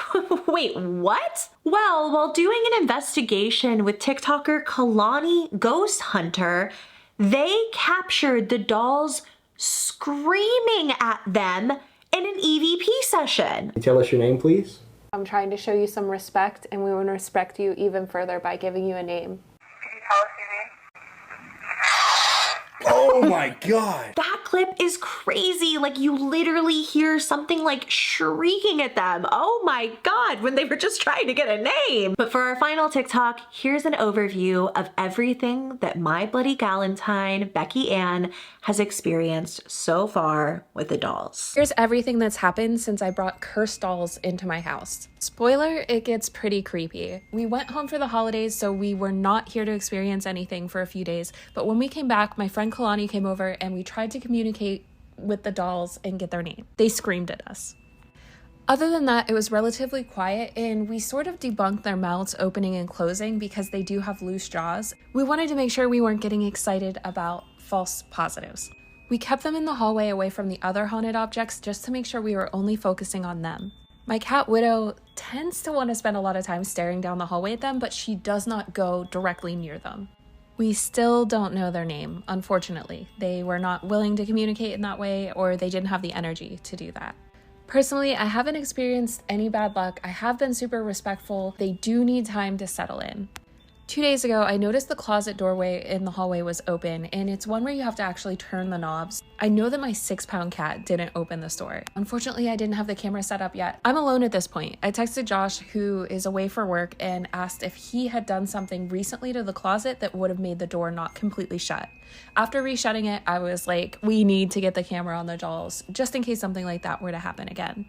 wait, what? Well, while doing an investigation with TikToker Kalani Ghost Hunter, they captured the dolls screaming at them in an EVP session. Tell us your name, please. I'm trying to show you some respect, and we want to respect you even further by giving you a name. Oh my God. That clip is crazy. Like, you literally hear something like shrieking at them. Oh my God, when they were just trying to get a name. But for our final TikTok, here's an overview of everything that Mybloodygalentine, Becky Ann, has experienced so far with the dolls. Here's everything that's happened since I brought cursed dolls into my house. Spoiler, it gets pretty creepy. We went home for the holidays, so we were not here to experience anything for a few days, but when we came back, my friend Kalani came over and we tried to communicate with the dolls and get their name. They screamed at us. Other than that, it was relatively quiet, and we sort of debunked their mouths opening and closing because they do have loose jaws. We wanted to make sure we weren't getting excited about false positives. We kept them in the hallway away from the other haunted objects just to make sure we were only focusing on them. My cat Widow tends to want to spend a lot of time staring down the hallway at them, but she does not go directly near them. We still don't know their name, unfortunately. They were not willing to communicate in that way, or they didn't have the energy to do that. Personally, I haven't experienced any bad luck. I have been super respectful. They do need time to settle in. 2 days ago, I noticed the closet doorway in the hallway was open, and it's one where you have to actually turn the knobs. I know that my 6-pound cat didn't open this door. Unfortunately, I didn't have the camera set up yet. I'm alone at this point. I texted Josh, who is away for work, and asked if he had done something recently to the closet that would have made the door not completely shut. After reshutting it, I was like, we need to get the camera on the dolls, just in case something like that were to happen again.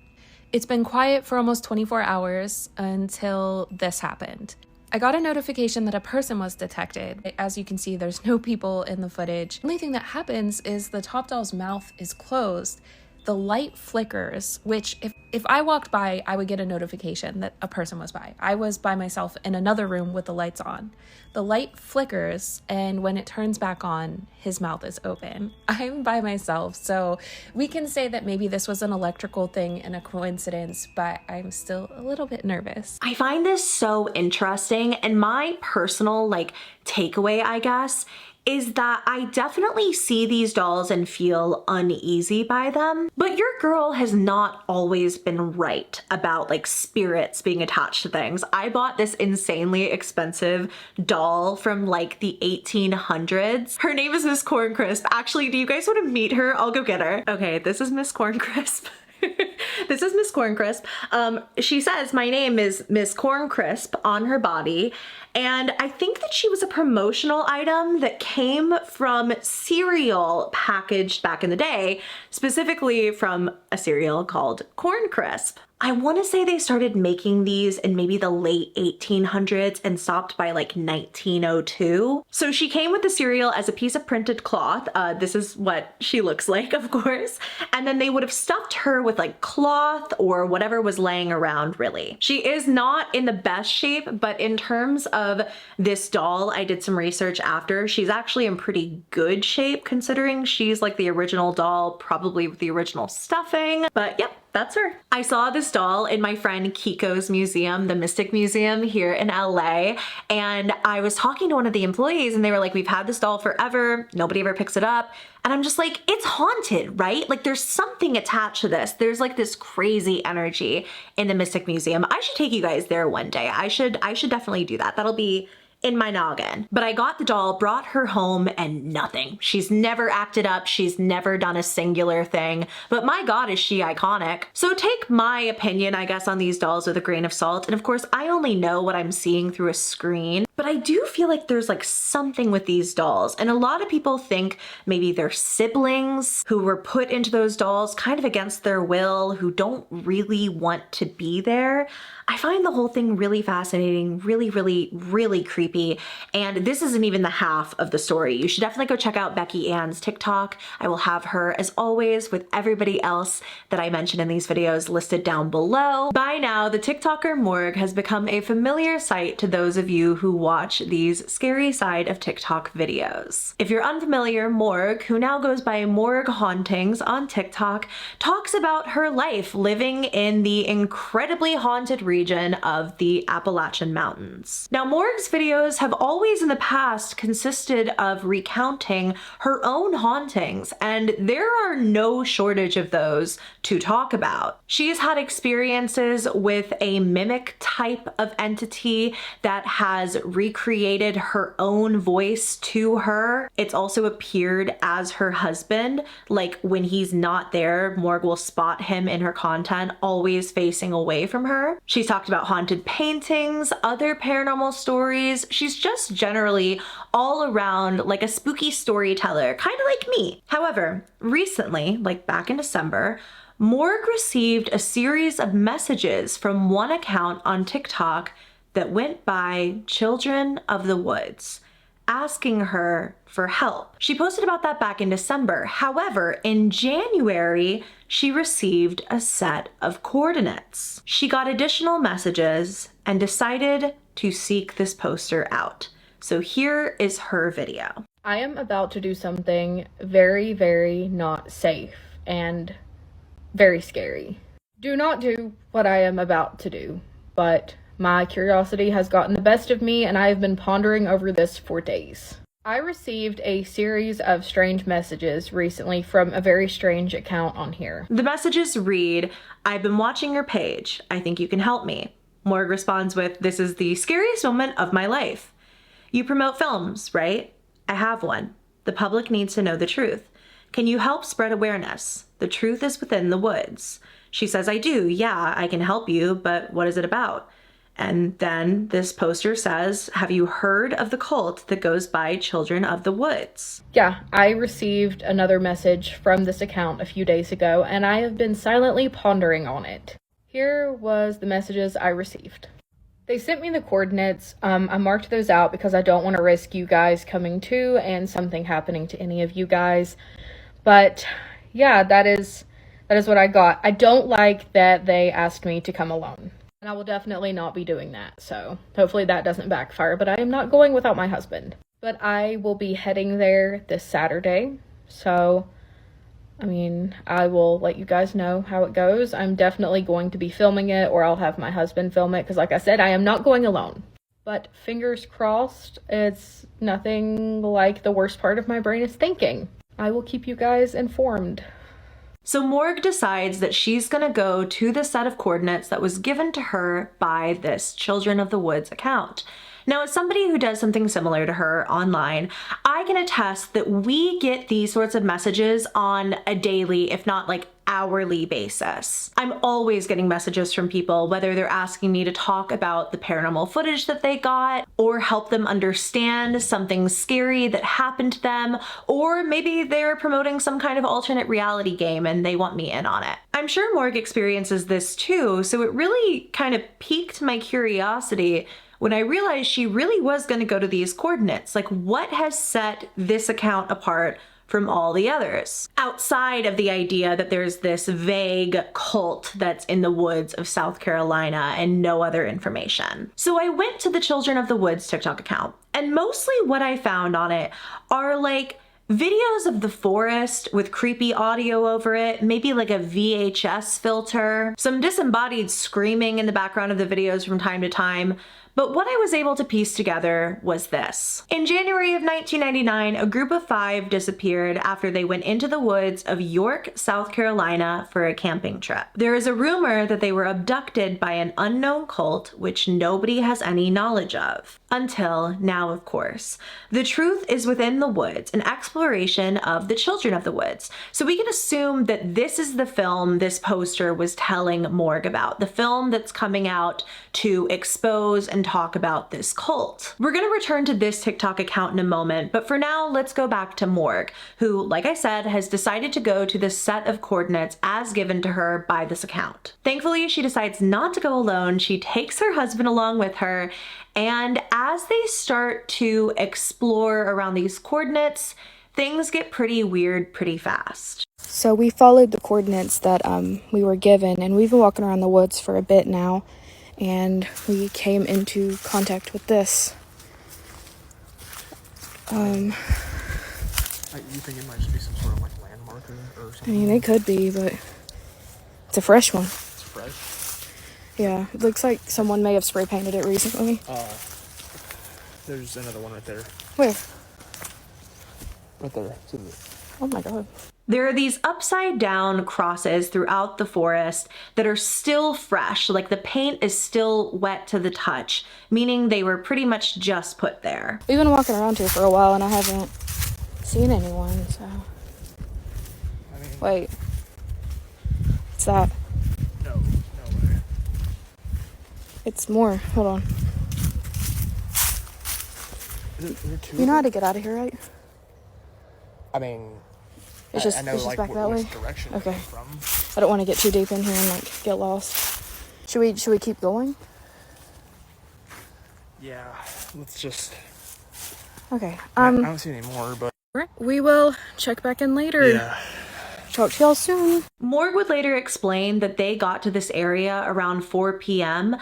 It's been quiet for almost 24 hours until this happened. I got a notification that a person was detected. As you can see, there's no people in the footage. The only thing that happens is the top doll's mouth is closed. The light flickers, which if I walked by, I would get a notification that a person was by. I was by myself in another room with the lights on. The light flickers, and when it turns back on, his mouth is open. I'm by myself, so we can say that maybe this was an electrical thing and a coincidence, but I'm still a little bit nervous. I find this so interesting, and my personal takeaway, I guess, is that I definitely see these dolls and feel uneasy by them, but your girl has not always been right about spirits being attached to things. I bought this insanely expensive doll from the 1800s. Her name is Miss Corncrisp. Actually, do you guys want to meet her? I'll go get her. Okay, this is Miss Corncrisp. This is Miss Corncrisp. She says my name is Miss Corncrisp on her body, and I think that she was a promotional item that came from cereal packaged back in the day, specifically from a cereal called Corncrisp. I want to say they started making these in maybe the late 1800s and stopped by 1902. So she came with the cereal as a piece of printed cloth. This is what she looks like, of course. And then they would have stuffed her with cloth or whatever was laying around, really. She is not in the best shape, but in terms of this doll, I did some research after. She's actually in pretty good shape considering she's the original doll, probably with the original stuffing. But yep, that's her. I saw this doll in my friend Kiko's museum, the Mystic Museum here in LA, and I was talking to one of the employees and they were like, we've had this doll forever, nobody ever picks it up. And I'm just like, it's haunted, right? There's something attached to this. There's this crazy energy in the Mystic Museum. I should take you guys there one day. I should definitely do that. That'll be in my noggin. But I got the doll, brought her home, and nothing. She's never acted up. She's never done a singular thing. But my God, is she iconic. So take my opinion, I guess, on these dolls with a grain of salt. And of course, I only know what I'm seeing through a screen. But I do feel like there's like something with these dolls, and a lot of people think maybe they're siblings who were put into those dolls kind of against their will, who don't really want to be there. I find the whole thing really fascinating, really, really, really creepy, and this isn't even the half of the story. You should definitely go check out Becky Ann's TikTok. I will have her, as always, with everybody else that I mentioned in these videos listed down below. By now, the TikToker Morg has become a familiar sight to those of you who watch these scary side of TikTok videos. If you're unfamiliar, Morg, who now goes by Morgshauntings on TikTok, talks about her life living in the incredibly haunted region of the Appalachian Mountains. Now, Morg's videos have always in the past consisted of recounting her own hauntings, and there are no shortage of those to talk about. She's had experiences with a mimic type of entity that has recreated her own voice to her. It's also appeared as her husband, like when he's not there, Morg will spot him in her content, always facing away from her. She's talked about haunted paintings, other paranormal stories. She's just generally all around like a spooky storyteller, kind of like me. However, recently, like back in December, Morg received a series of messages from one account on TikTok that went by Children of the Woods, asking her for help. She posted about that back in December. However, in January, she received a set of coordinates. She got additional messages and decided to seek this poster out. So here is her video. I am about to do something very, very not safe and very scary. Do not do what I am about to do, but my curiosity has gotten the best of me and I have been pondering over this for days. I received a series of strange messages recently from a very strange account on here. The messages read, "I've been watching your page. I think you can help me." Morg responds with, "This is the scariest moment of my life. You promote films, right? I have one. The public needs to know the truth. Can you help spread awareness? The truth is within the woods." She says, "I do. Yeah, I can help you, but what is it about?" And then this poster says, "Have you heard of the cult that goes by Children of the Woods?" Yeah, I received another message from this account a few days ago, and I have been silently pondering on it. Here was the messages I received. They sent me the coordinates. I marked those out because I don't want to risk you guys coming to and something happening to any of you guys. But yeah, that is what I got. I don't like that they asked me to come alone. And I will definitely not be doing that, so hopefully that doesn't backfire, but I am not going without my husband. But I will be heading there this Saturday, so, I mean, I will let you guys know how it goes. I'm definitely going to be filming it, or I'll have my husband film it, because like I said, I am not going alone. But fingers crossed, it's nothing like the worst part of my brain is thinking. I will keep you guys informed. So Morg decides that she's gonna go to the set of coordinates that was given to her by this Children of the Woods account. Now, as somebody who does something similar to her online, I can attest that we get these sorts of messages on a daily, if not like hourly basis. I'm always getting messages from people, whether they're asking me to talk about the paranormal footage that they got, or help them understand something scary that happened to them, or maybe they're promoting some kind of alternate reality game and they want me in on it. I'm sure Morg experiences this too, so it really kind of piqued my curiosity when I realized she really was going to go to these coordinates. Like, what has set this account apart from all the others? Outside of the idea that there's this vague cult that's in the woods of South Carolina and no other information. So I went to the Children of the Woods TikTok account, and mostly what I found on it are like videos of the forest with creepy audio over it, maybe like a VHS filter, some disembodied screaming in the background of the videos from time to time. But what I was able to piece together was this. In January of 1999, a group of 5 disappeared after they went into the woods of York, South Carolina for a camping trip. There is a rumor that they were abducted by an unknown cult which nobody has any knowledge of. Until now, of course. The truth is within the woods, an exploration of the Children of the Woods. So we can assume that this is the film this poster was telling Morg about. The film that's coming out to expose and and talk about this cult. We're gonna return to this TikTok account in a moment, but for now, let's go back to Morg, who, like I said, has decided to go to this set of coordinates as given to her by this account. Thankfully, she decides not to go alone. She takes her husband along with her, and as they start to explore around these coordinates, things get pretty weird pretty fast. So we followed the coordinates that we were given, and we've been walking around the woods for a bit now, and we came into contact with this. You think it might just be some sort of like landmarker or something? I mean, it could be, but it's a fresh one. It's fresh? Yeah, it looks like someone may have spray painted it recently. There's another one right there. Where? Right there. Oh my god. There are these upside down crosses throughout the forest that are still fresh, like the paint is still wet to the touch, meaning they were pretty much just put there. We've been walking around here for a while and I haven't seen anyone, so. Wait. What's that? No way. It's more. Hold on. Is there two? You know how to get out of here, right? I mean, It's just, I know it's just like back that way? which direction Okay. it came from. I don't want to get too deep in here and like get lost. Should we keep going? Yeah, let's just. Okay. I don't see any more, but We will check back in later. yeah. Talk to y'all soon. Morg would later explain that they got to this area around 4 p.m.,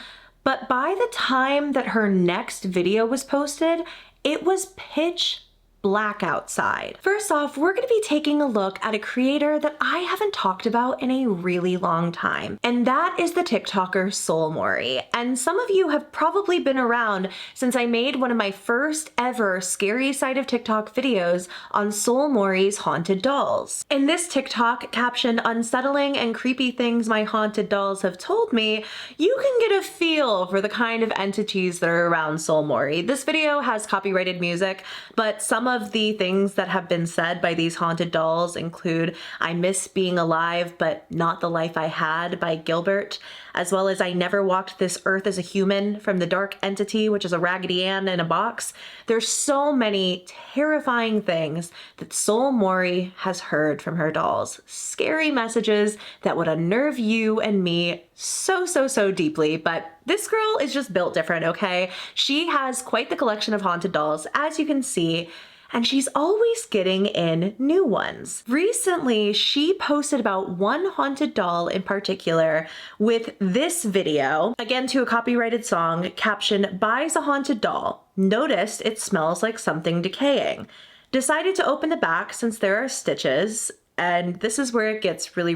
but by the time that her next video was posted, it was pitch black outside. First off, we're going to be taking a look at a creator that I haven't talked about in a really long time, and that is the TikToker Soulmori. And some of you have probably been around since I made one of my first ever scary side of TikTok videos on Soulmori's haunted dolls. In this TikTok, captioned "Unsettling and Creepy Things My Haunted Dolls Have Told Me," you can get a feel for the kind of entities that are around Soulmori. This video has copyrighted music, but some of the things that have been said by these haunted dolls include "I miss being alive, but not the life I had" by Gilbert, as well as "I never walked this earth as a human" from the Dark Entity, which is a Raggedy Ann in a box. There's so many terrifying things that Soulmori has heard from her dolls. Scary messages that would unnerve you and me so deeply, but this girl is just built different, okay? She has quite the collection of haunted dolls, as you can see, and she's always getting in new ones. Recently, she posted about one haunted doll in particular with this video, again to a copyrighted song, captioned "Buys a haunted doll. Noticed it smells like something decaying. Decided to open the back since there are stitches," and this is where it gets really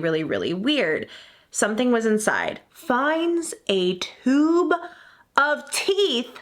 weird. Something was inside. Finds a tube of teeth,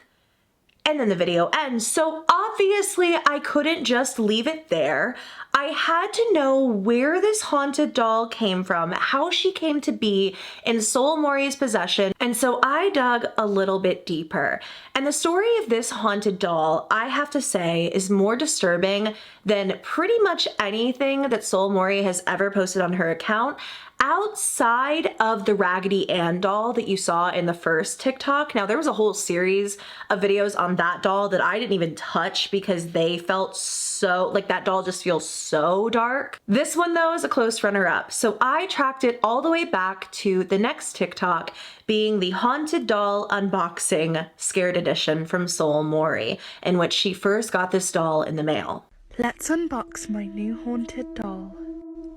and then the video ends. So obviously I couldn't just leave it there. I had to know where this haunted doll came from, how she came to be in Soulmori's possession, and so I dug a little bit deeper. And the story of this haunted doll, I have to say, is more disturbing than pretty much anything that Soulmori has ever posted on her account, outside of the Raggedy Ann doll that you saw in the first TikTok. Now, there was a whole series of videos on that doll that I didn't even touch because they felt so, like, that doll just feels so dark. This one, though, is a close runner-up. So I tracked it all the way back to the next TikTok, being the Haunted Doll Unboxing Scared Edition from Soulmori, in which she first got this doll in the mail. Let's unbox my new haunted doll.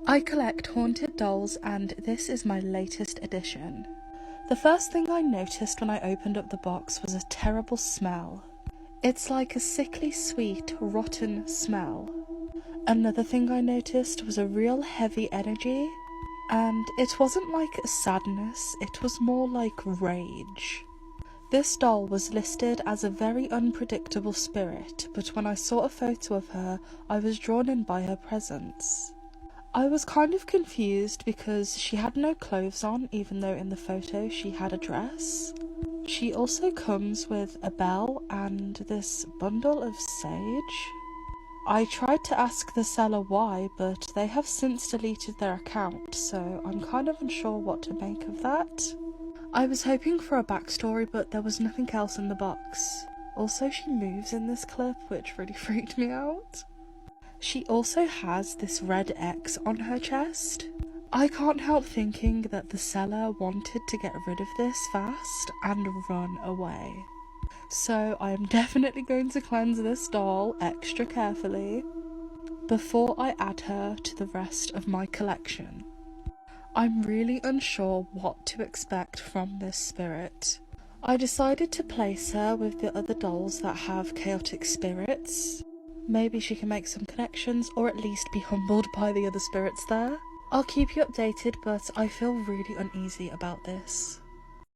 I collect haunted dolls and this is my latest addition. The first thing I noticed when I opened up the box was a terrible smell. It's like a sickly sweet, rotten smell. Another thing I noticed was a real heavy energy, and it wasn't like a sadness, it was more like rage. This doll was listed as a very unpredictable spirit, but when I saw a photo of her, I was drawn in by her presence. I was kind of confused because she had no clothes on, even though in the photo she had a dress. She also comes with a bell and this bundle of sage. I tried to ask the seller why, but they have since deleted their account, so I'm kind of unsure what to make of that. I was hoping for a backstory, but there was nothing else in the box. Also, she moves in this clip, which really freaked me out. She also has this red X on her chest. I can't help thinking that the seller wanted to get rid of this fast and run away. So I am definitely going to cleanse this doll extra carefully before I add her to the rest of my collection. I'm really unsure what to expect from this spirit. I decided to place her with the other dolls that have chaotic spirits. Maybe she can make some connections or at least be humbled by the other spirits there. I'll keep you updated, but I feel really uneasy about this.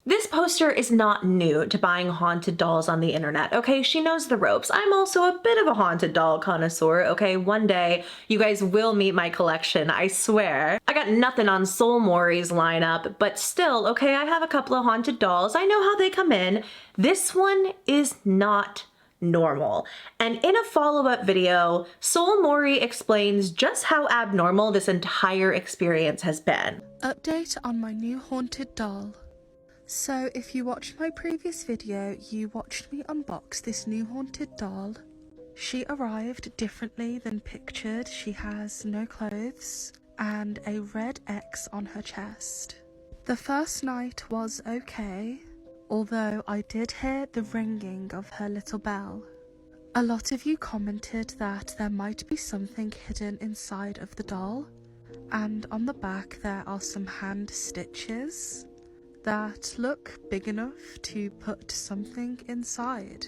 This poster is not new to buying haunted dolls on the internet, okay? She knows the ropes. I'm also a bit of a haunted doll connoisseur, okay? One day, you guys will meet my collection, I swear. I got nothing on Soulmori's lineup, but still, okay, I have a couple of haunted dolls. I know how they come in. This one is not normal. And in a follow-up video, Soulmori explains just how abnormal this entire experience has been. Update on my new haunted doll. So if you watched my previous video, you watched me unbox this new haunted doll. She arrived differently than pictured. She has no clothes and a red X on her chest. The first night was okay, although I did hear the ringing of her little bell. A lot of you commented that there might be something hidden inside of the doll, and on the back there are some hand stitches that look big enough to put something inside.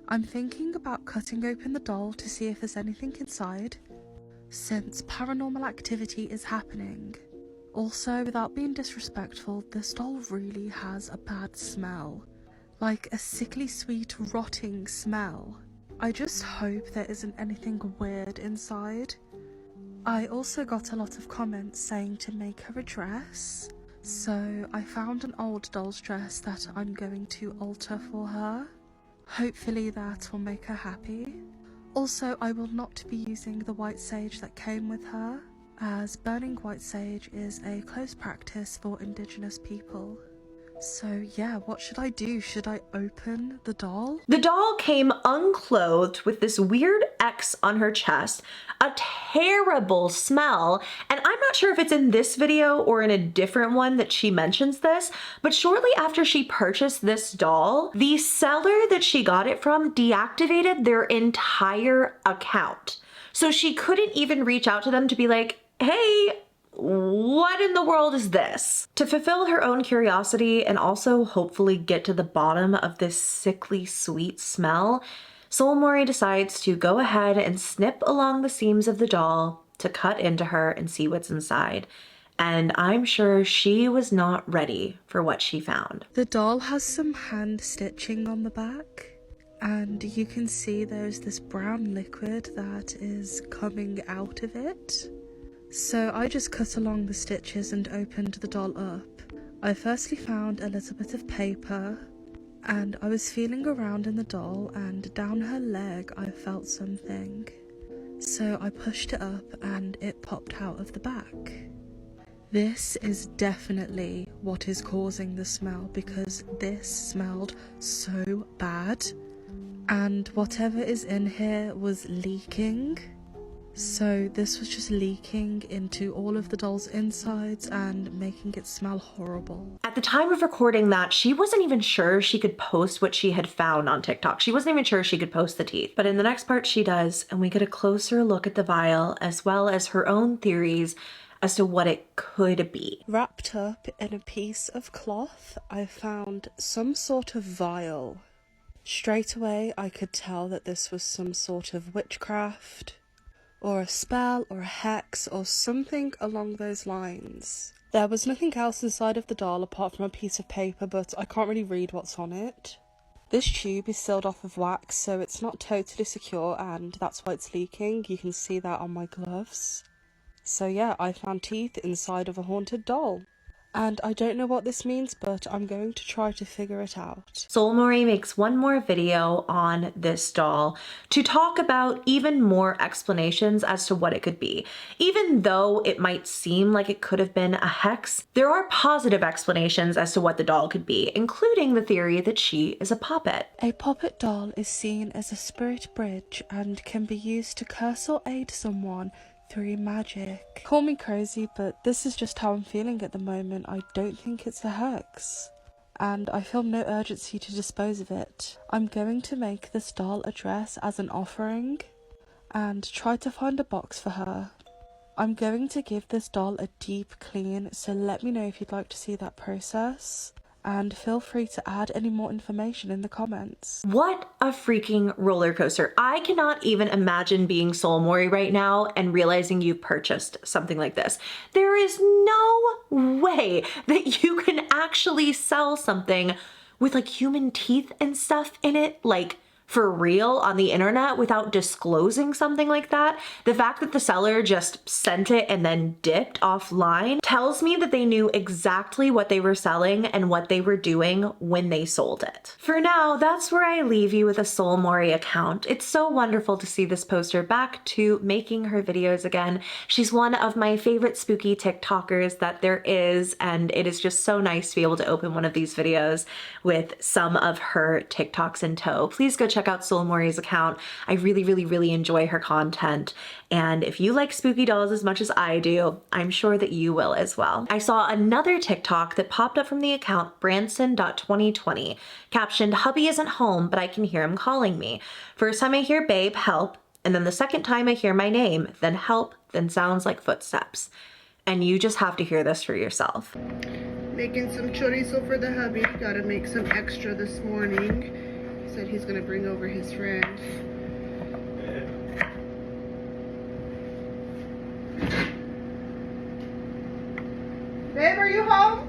I'm thinking about cutting open the doll to see if there's anything inside, since paranormal activity is happening. Also, without being disrespectful, this doll really has a bad smell. Like a sickly sweet rotting smell. I just hope there isn't anything weird inside. I also got a lot of comments saying to make her a dress. So I found an old doll's dress that I'm going to alter for her. Hopefully that will make her happy. Also, I will not be using the white sage that came with her, as burning white sage is a close practice for indigenous people. So yeah, what should I do? Should I open the doll? The doll came unclothed with this weird X on her chest, a terrible smell, and I'm not sure if it's in this video or in a different one that she mentions this, but shortly after she purchased this doll, the seller that she got it from deactivated their entire account. So she couldn't even reach out to them to be like, hey, what in the world is this? To fulfill her own curiosity and also hopefully get to the bottom of this sickly sweet smell, Soulmori decides to go ahead and snip along the seams of the doll to cut into her and see what's inside. And I'm sure she was not ready for what she found. The doll has some hand stitching on the back, and you can see there's this brown liquid that is coming out of it. So I just cut along the stitches and opened the doll up. I firstly found a little bit of paper, and I was feeling around in the doll, and down her leg I felt something. So I pushed it up and it popped out of the back. This is definitely what is causing the smell, because this smelled so bad, and whatever is in here was leaking. So this was just leaking into all of the doll's insides and making it smell horrible. At the time of recording that, she wasn't even sure she could post what she had found on TikTok. She wasn't even sure she could post the teeth. But in the next part she does, and we get a closer look at the vial as well as her own theories as to what it could be. Wrapped up in a piece of cloth, I found some sort of vial. Straight away I could tell that this was some sort of witchcraft, or a spell, or a hex, or something along those lines. There was nothing else inside of the doll apart from a piece of paper, but I can't really read what's on it. This tube is sealed off of wax, so it's not totally secure, and that's why it's leaking. You can see that on my gloves. So yeah, I found teeth inside of a haunted doll. And I don't know what this means, but I'm going to try to figure it out. Soulmori makes one more video on this doll to talk about even more explanations as to what it could be. Even though it might seem like it could have been a hex, there are positive explanations as to what the doll could be, including the theory that she is a puppet. A puppet doll is seen as a spirit bridge and can be used to curse or aid someone through magic. Call me crazy, but this is just how I'm feeling at the moment. I don't think it's a hex, and I feel no urgency to dispose of it. I'm going to make this doll a dress as an offering and try to find a box for her. I'm going to give this doll a deep clean, so let me know if you'd like to see that process. And feel free to add any more information in the comments. What a freaking roller coaster. I cannot even imagine being Soulmori right now and realizing you purchased something like this. There is no way that you can actually sell something with like human teeth and stuff in it, like for real on the internet without disclosing something like that. The fact that the seller just sent it and then dipped offline tells me that they knew exactly what they were selling and what they were doing when they sold it. For now, that's where I leave you with a Soulmori account. It's so wonderful to see this poster back to making her videos again. She's one of my favorite spooky TikTokers that there is, and it is just so nice to be able to open one of these videos with some of her TikToks in tow. Please go check out Soulmori's account. I really enjoy her content, and if you like spooky dolls as much as I do, I'm sure that you will as well. I saw another TikTok that popped up from the account Branson.2020, captioned, "Hubby isn't home, but I can hear him calling me. First time I hear babe, help, and then the second time I hear my name, then help, then sounds like footsteps." And you just have to hear this for yourself. Making some chorizo for the hubby. Gotta make some extra this morning. Said he's gonna bring over his friend. Babe, are you home?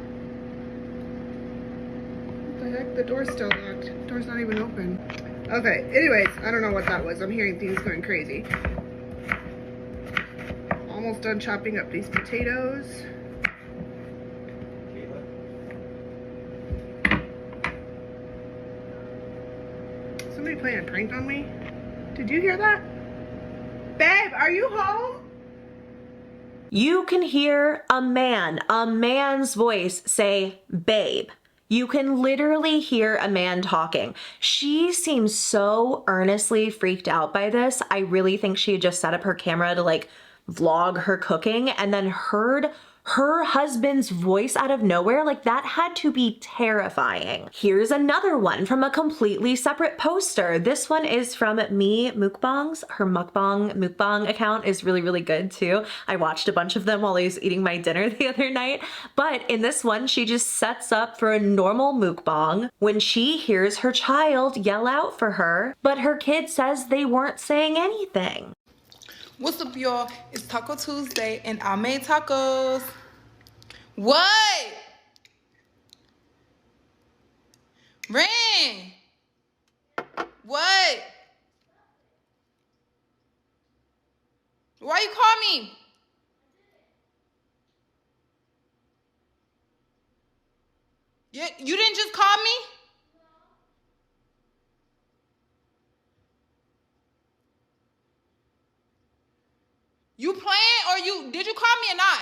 What the heck? The door's still locked. The door's not even open. Okay, anyways, I don't know what that was. I'm hearing things going crazy. Almost done chopping up these potatoes. Somebody playing a prank on me? Did you hear that? Babe, are you home? You can hear a man's voice say, babe. You can literally hear a man talking. She seems so earnestly freaked out by this. I really think she had just set up her camera to like vlog her cooking and then heard her husband's voice out of nowhere. Like, that had to be terrifying. Here's another one from a completely separate poster. This one is from Mimukbangs. Her mukbang account is really good too. I watched a bunch of them while I was eating my dinner the other night. But in this one, she just sets up for a normal mukbang when she hears her child yell out for her, but her kid says they weren't saying anything. What's up, y'all? It's Taco Tuesday, and I made tacos. What? Ring. What? Why you call me? You didn't just call me? You playing or did you call me or not?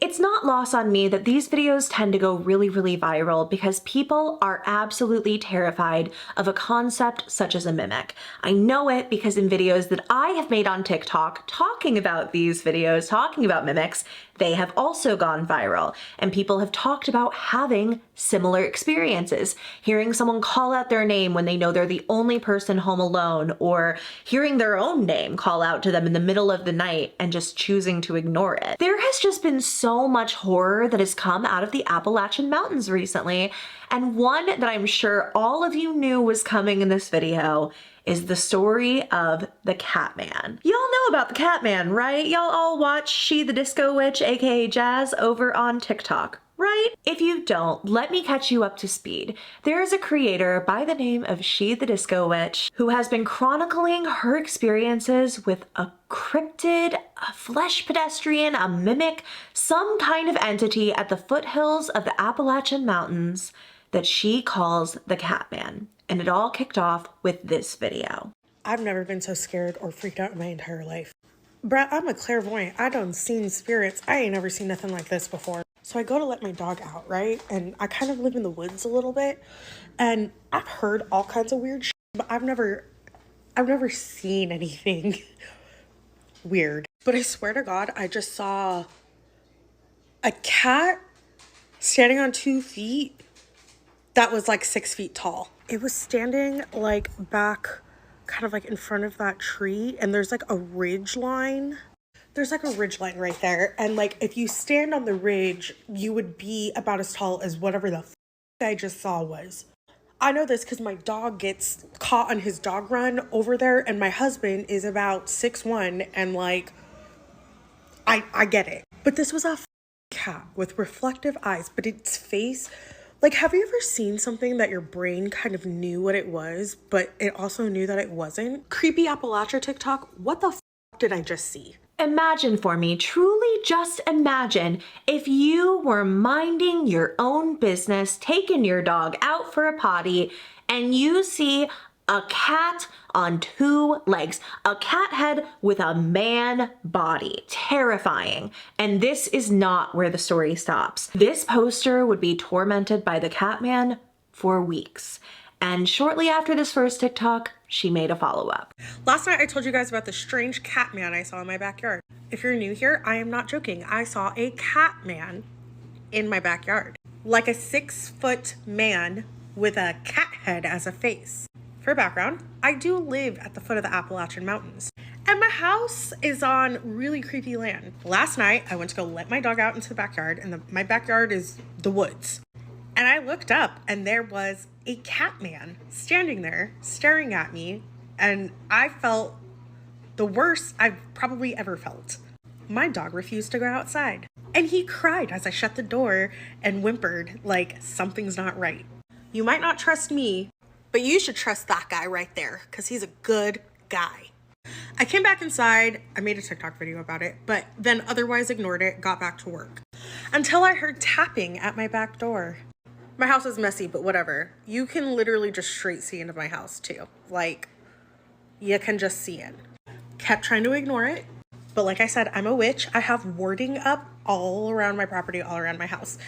It's not lost on me that these videos tend to go really viral because people are absolutely terrified of a concept such as a mimic. I know it because in videos that I have made on TikTok talking about these videos, talking about mimics, they have also gone viral, and people have talked about having similar experiences, hearing someone call out their name when they know they're the only person home alone, or hearing their own name call out to them in the middle of the night and just choosing to ignore it. There has just been so much horror that has come out of the Appalachian Mountains recently, and one that I'm sure all of you knew was coming in this video is the story of the Catman. Y'all know about the Catman, right? Y'all all watch Shethediscowitch, aka Jazz, over on TikTok, right? If you don't, let me catch you up to speed. There is a creator by the name of Shethediscowitch who has been chronicling her experiences with a cryptid, a flesh pedestrian, a mimic, some kind of entity at the foothills of the Appalachian Mountains that she calls the Catman. And it all kicked off with this video. I've never been so scared or freaked out in my entire life. Bruh, I'm a clairvoyant. I done seen spirits. I ain't never seen nothing like this before. So I go to let my dog out, right? And I kind of live in the woods a little bit. And I've heard all kinds of weird shit, but I've never seen anything weird. But I swear to God, I just saw a cat standing on 2 feet that was like 6 feet tall. It was standing like back, kind of like in front of that tree, and there's like a ridge line. There's like a ridge line right there, and like if you stand on the ridge, you would be about as tall as whatever the I just saw was. I know this because my dog gets caught on his dog run over there, and my husband is about 6'1", and like I get it. But this was a cat with reflective eyes, but its face, like, have you ever seen something that your brain kind of knew what it was, but it also knew that it wasn't? Creepy Appalachia TikTok, what the did I just see? Imagine for me, truly just imagine if you were minding your own business, taking your dog out for a potty, and you see a cat on 2 legs, a cat head with a man body. Terrifying. And this is not where the story stops. This poster would be tormented by the Catman for weeks. And shortly after this first TikTok, she made a follow-up. Last night I told you guys about the strange cat man I saw in my backyard. If you're new here, I am not joking. I saw a cat man in my backyard. Like a 6-foot man with a cat head as a face. For background, I do live at the foot of the Appalachian Mountains, and my house is on really creepy land. Last night, I went to go let my dog out into the backyard, and my backyard is the woods. And I looked up, and there was a cat man standing there, staring at me, and I felt the worst I've probably ever felt. My dog refused to go outside, and he cried as I shut the door and whimpered like something's not right. You might not trust me, but you should trust that guy right there, because he's a good guy. I came back inside, I made a TikTok video about it, but then otherwise ignored it, got back to work. Until I heard tapping at my back door. My house is messy, but whatever. You can literally just straight see into my house too. Like, you can just see in. Kept trying to ignore it, but like I said, I'm a witch. I have warding up all around my property, all around my house.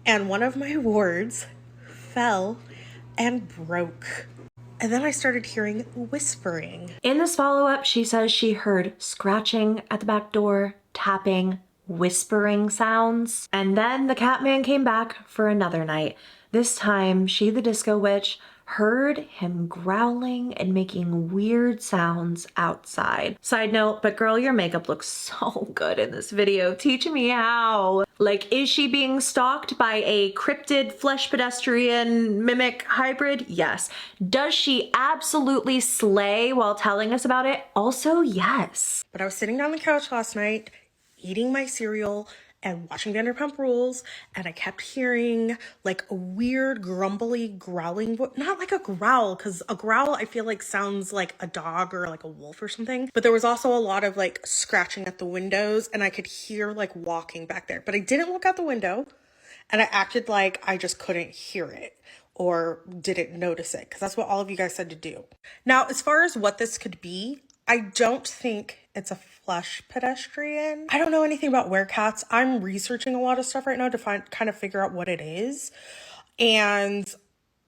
And one of my wards fell and broke. And then I started hearing whispering. In this follow-up, she says she heard scratching at the back door, tapping, whispering sounds. And then the Catman came back for another night. This time, she, the Disco Witch, heard him growling and making weird sounds outside. Side note, but girl, your makeup looks so good in this video. Teach me how. Like, is she being stalked by a cryptid flesh pedestrian mimic hybrid? Yes. Does she absolutely slay while telling us about it? Also, yes. But I was sitting down on the couch last night, eating my cereal and watching Vanderpump Rules, and I kept hearing like a weird grumbly growling, not like a growl, because a growl I feel like sounds like a dog or like a wolf or something, but there was also a lot of like scratching at the windows, and I could hear like walking back there, but I didn't look out the window, and I acted like I just couldn't hear it or didn't notice it, because that's what all of you guys said to do. Now, as far as what this could be, I don't think it's a flesh pedestrian. I don't know anything about werecats. I'm researching a lot of stuff right now to kind of figure out what it is. And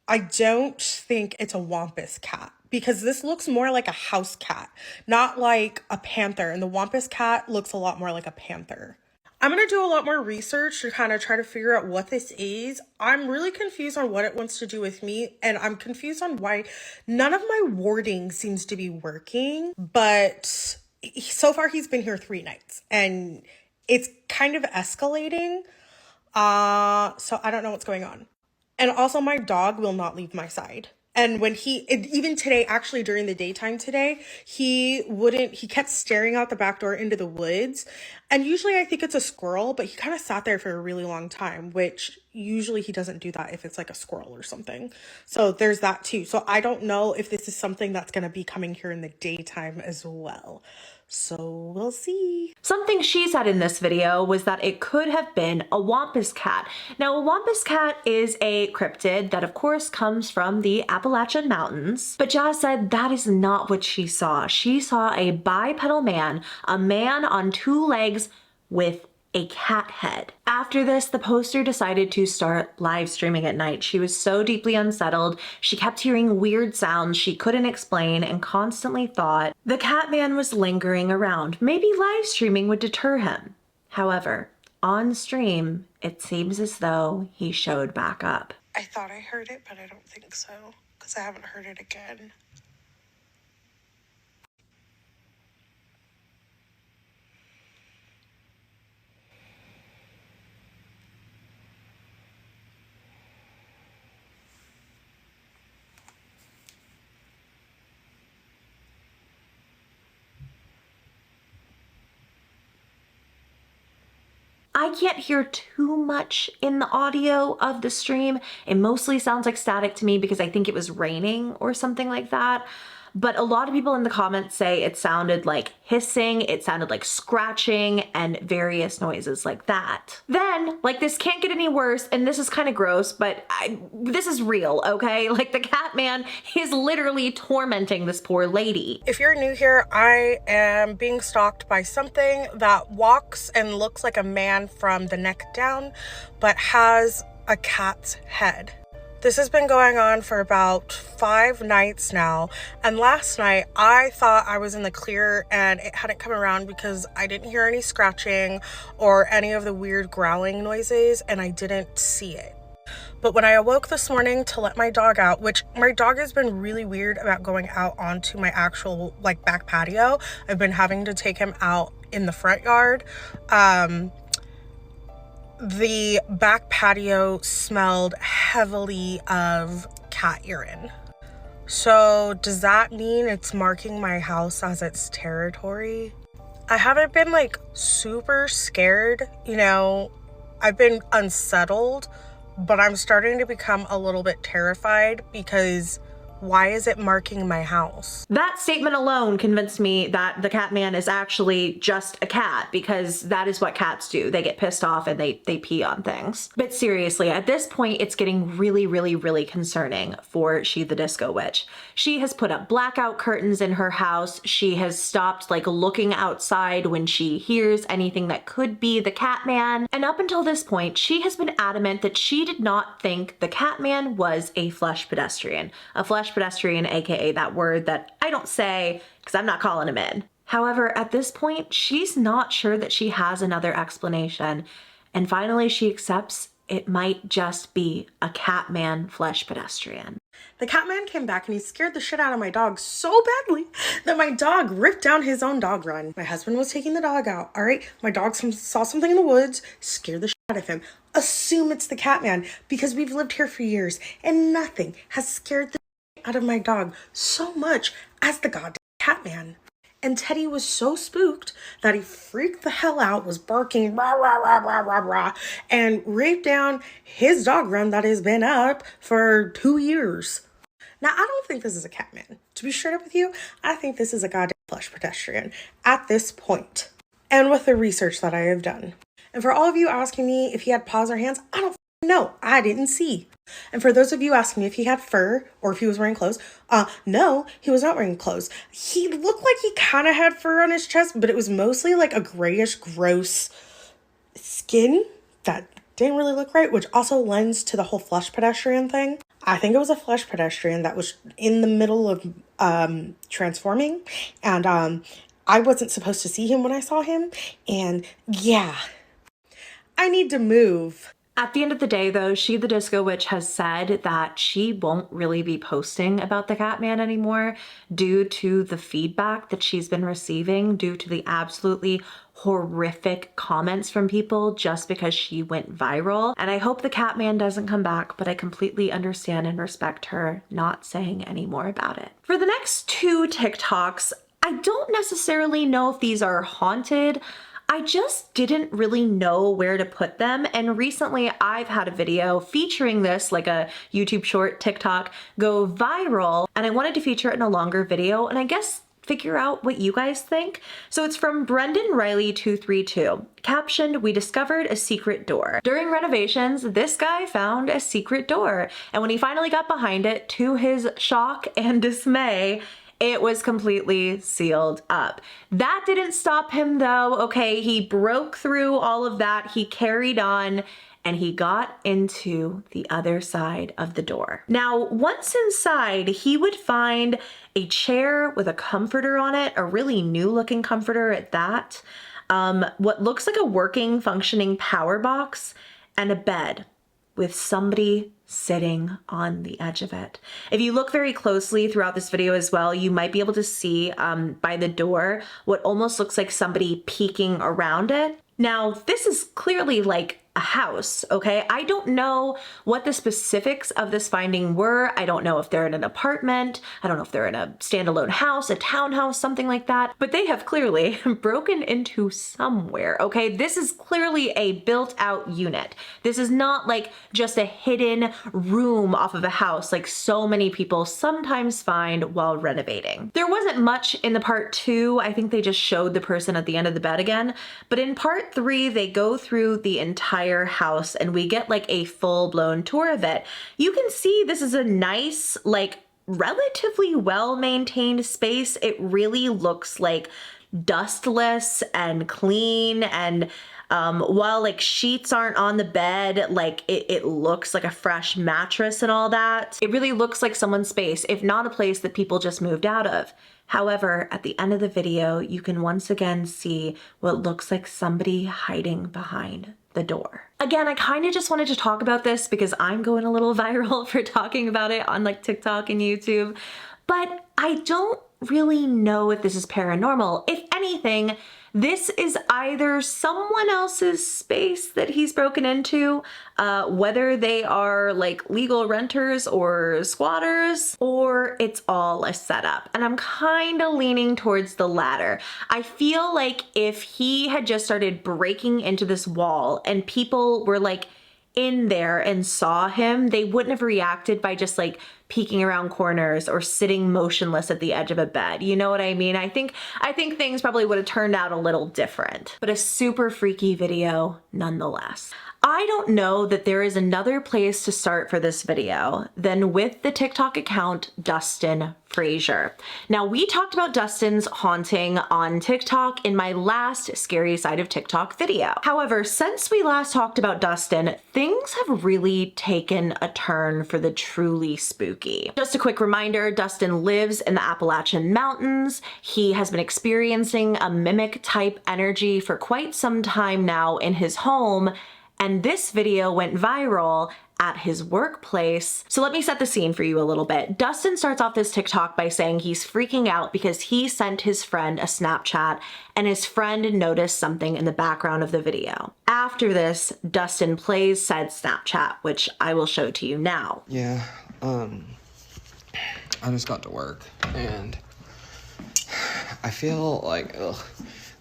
I don't think it's a wampus cat, because this looks more like a house cat, not like a panther. And the wampus cat looks a lot more like a panther. I'm going to do a lot more research to kind of try to figure out what this is. I'm really confused on what it wants to do with me, and I'm confused on why none of my warding seems to be working, but so far he's been here 3 nights, and it's kind of escalating, so I don't know what's going on. And also, my dog will not leave my side. And when even today, actually during the daytime today, he kept staring out the back door into the woods. And usually I think it's a squirrel, but he kind of sat there for a really long time, which usually he doesn't do that if it's like a squirrel or something. So there's that too. So I don't know if this is something that's going to be coming here in the daytime as well. So we'll see. Something she said in this video was that it could have been a wampus cat. Now, a wampus cat is a cryptid that of course comes from the Appalachian Mountains, but Jazz said that is not what she saw. She saw a bipedal man, a man on two legs with a cat head. After this, the poster decided to start live streaming at night. She was so deeply unsettled. She kept hearing weird sounds she couldn't explain and constantly thought the cat man was lingering around. Maybe live streaming would deter him. However, on stream, it seems as though he showed back up. I thought I heard it, but I don't think so, because I haven't heard it again. I can't hear too much in the audio of the stream. It mostly sounds like static to me because I think it was raining or something like that. But a lot of people in the comments say it sounded like hissing, it sounded like scratching, and various noises like that. Then, like, this can't get any worse, and this is kind of gross, but this is real, okay? Like, the cat man is literally tormenting this poor lady. If you're new here, I am being stalked by something that walks and looks like a man from the neck down, but has a cat's head. This has been going on for about 5 nights now, and last night I thought I was in the clear and it hadn't come around because I didn't hear any scratching or any of the weird growling noises, and I didn't see it. But when I awoke this morning to let my dog out, which my dog has been really weird about going out onto my actual like back patio. I've been having to take him out in the front yard. The back patio smelled heavily of cat urine. So does that mean it's marking my house as its territory? I haven't been like super scared, you know, I've been unsettled, but I'm starting to become a little bit terrified because why is it marking my house? That statement alone convinced me that the cat man is actually just a cat, because that is what cats do. They get pissed off and they pee on things. But seriously, at this point, it's getting really, really, really concerning for Shethediscowitch. She has put up blackout curtains in her house. She has stopped like looking outside when she hears anything that could be the cat man. And up until this point, she has been adamant that she did not think the cat man was a flesh pedestrian. A flesh pedestrian, aka that word that I don't say because I'm not calling him in. However, at this point, she's not sure that she has another explanation, and finally she accepts it might just be a cat man flesh pedestrian. The cat man came back and he scared the shit out of my dog so badly that my dog ripped down his own dog run. My husband was taking the dog out, all right? My dog saw something in the woods, scared the shit out of him. Assume it's the cat man because we've lived here for years and nothing has scared the out of my dog so much as the goddamn cat man. And Teddy was so spooked that he freaked the hell out, was barking rah, rah, rah, rah, rah, rah, and raped down his dog run that has been up for 2 years. Now, I don't think this is a cat man. To be straight up with you, I think this is a goddamn flesh pedestrian at this point. And with the research that I have done. And for all of you asking me if he had paws or hands, I don't know. I didn't see. And for those of you asking me if he had fur or if he was wearing clothes, no, he was not wearing clothes. He looked like he kind of had fur on his chest, but it was mostly like a grayish, gross skin that didn't really look right, which also lends to the whole flesh pedestrian thing. I think it was a flesh pedestrian that was in the middle of transforming, and I wasn't supposed to see him when I saw him, and yeah, I need to move. At the end of the day, though, Shethediscowitch has said that she won't really be posting about the Catman anymore due to the feedback that she's been receiving, due to the absolutely horrific comments from people just because she went viral. And I hope the Catman doesn't come back, but I completely understand and respect her not saying any more about it. For the next 2 TikToks, I don't necessarily know if these are haunted. I just didn't really know where to put them, and recently I've had a video featuring this, like a YouTube short TikTok, go viral, and I wanted to feature it in a longer video, and I guess figure out what you guys think. So it's from Brendan Riley 232. Captioned, "We discovered a secret door. During renovations, this guy found a secret door. And when he finally got behind it, to his shock and dismay, it was completely sealed up." That didn't stop him though, okay? He broke through all of that. He carried on and he got into the other side of the door. Now, once inside, he would find a chair with a comforter on it, a really new looking comforter at that, what looks like a working, functioning power box, and a bed with somebody sitting on the edge of it. If you look very closely throughout this video as well, you might be able to see by the door what almost looks like somebody peeking around it. Now, this is clearly like a house, okay? I don't know what the specifics of this finding were. I don't know if they're in an apartment. I don't know if they're in a standalone house, a townhouse, something like that. But they have clearly broken into somewhere, okay? This is clearly a built out unit. This is not like just a hidden room off of a house like so many people sometimes find while renovating. There wasn't much in the part 2. I think they just showed the person at the end of the bed again. But in part 3, they go through the entire house and we get like a full-blown tour of it. You can see this is a nice, like relatively well-maintained space. It really looks like dustless and clean, and while like sheets aren't on the bed, like it looks like a fresh mattress and all that. It really looks like someone's space, if not a place that people just moved out of. However, at the end of the video, you can once again see what looks like somebody hiding behind the door. Again, I kind of just wanted to talk about this because I'm going a little viral for talking about it on like TikTok and YouTube, but I don't really know if this is paranormal. If anything, this is either someone else's space that he's broken into, whether they are like legal renters or squatters, or it's all a setup. And I'm kind of leaning towards the latter. I feel like if he had just started breaking into this wall and people were like in there and saw him, they wouldn't have reacted by just like peeking around corners or sitting motionless at the edge of a bed. You know what I mean? I think things probably would have turned out a little different, but a super freaky video nonetheless. I don't know that there is another place to start for this video than with the TikTok account Dustinleefrazier. Now, we talked about Dustin's haunting on TikTok in my last Scary Side of TikTok video. However, since we last talked about Dustin, things have really taken a turn for the truly spooky. Just a quick reminder, Dustin lives in the Appalachian Mountains. He has been experiencing a mimic type energy for quite some time now in his home, and this video went viral at his workplace. So let me set the scene for you a little bit. Dustin starts off this TikTok by saying he's freaking out because he sent his friend a Snapchat and his friend noticed something in the background of the video. After this, Dustin plays said Snapchat, which I will show to you now. Yeah, I just got to work and I feel like,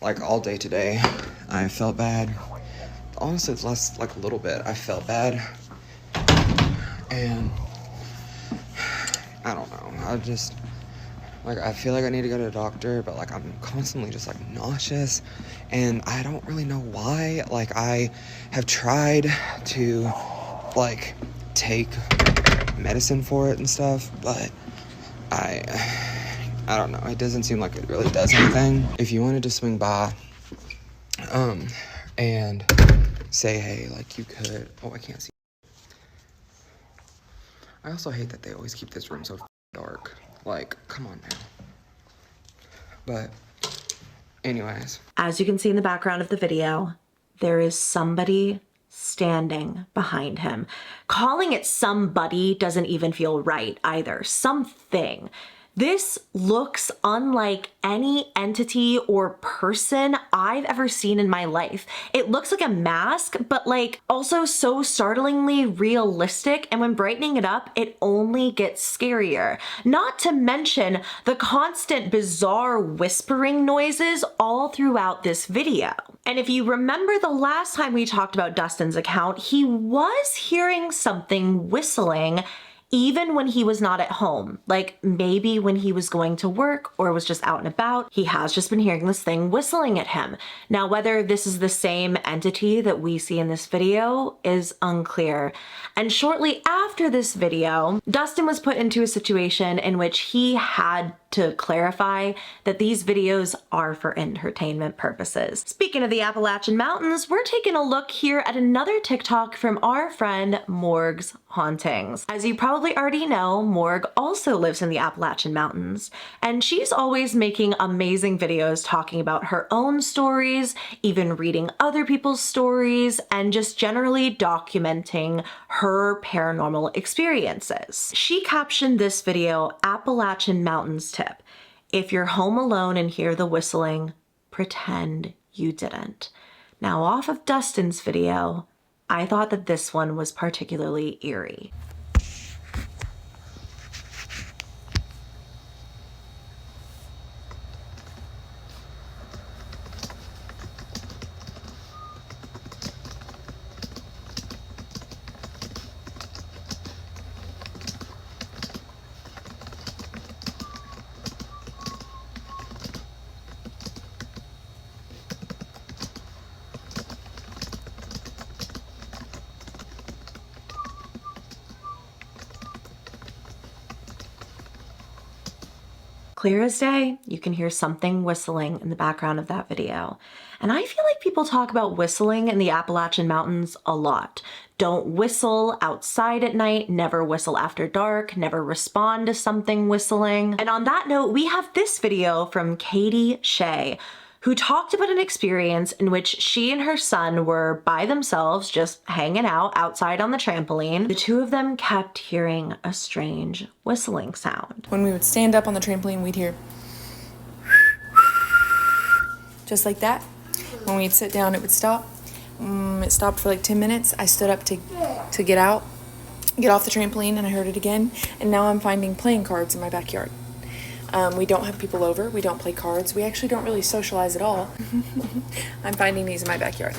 like all day today, I felt bad. Honestly, it's less like a little bit. I felt bad and I don't know. I just like, I feel like I need to go to a doctor, but like I'm constantly just like nauseous and I don't really know why. Like I have tried to like take medicine for it and stuff, but I don't know. It doesn't seem like it really does anything. If you wanted to swing by and say hey, like you could. Oh, I can't see. I also hate that they always keep this room so dark. Like, come on now. But anyways. As you can see in the background of the video, there is somebody standing behind him. Calling it somebody doesn't even feel right either. Something. This looks unlike any entity or person I've ever seen in my life. It looks like a mask, but like also so startlingly realistic, and when brightening it up, it only gets scarier. Not to mention the constant bizarre whispering noises all throughout this video. And if you remember the last time we talked about Dustin's account, he was hearing something whistling even when he was not at home. Like maybe when he was going to work or was just out and about, he has just been hearing this thing whistling at him. Now, whether this is the same entity that we see in this video is unclear. And shortly after this video, Dustin was put into a situation in which he had to clarify that these videos are for entertainment purposes. Speaking of the Appalachian Mountains, we're taking a look here at another TikTok from our friend Morgshauntings. As you probably already know, Morg also lives in the Appalachian Mountains, and she's always making amazing videos talking about her own stories, even reading other people's stories, and just generally documenting her paranormal experiences. She captioned this video, Appalachian Mountains Tip. If you're home alone and hear the whistling, pretend you didn't. Now, off of Dustin's video, I thought that this one was particularly eerie. Clear as day, you can hear something whistling in the background of that video. And I feel like people talk about whistling in the Appalachian Mountains a lot. Don't whistle outside at night, never whistle after dark, never respond to something whistling. And on that note, we have this video from Katieshae, who talked about an experience in which she and her son were by themselves, just hanging out outside on the trampoline. The two of them kept hearing a strange whistling sound. When we would stand up on the trampoline, we'd hear just like that. When we'd sit down, it would stop. It stopped for like 10 minutes. I stood up to get off the trampoline, and I heard it again. And now I'm finding playing cards in my backyard. We don't have people over. We don't play cards. We actually don't really socialize at all. I'm finding these in my backyard.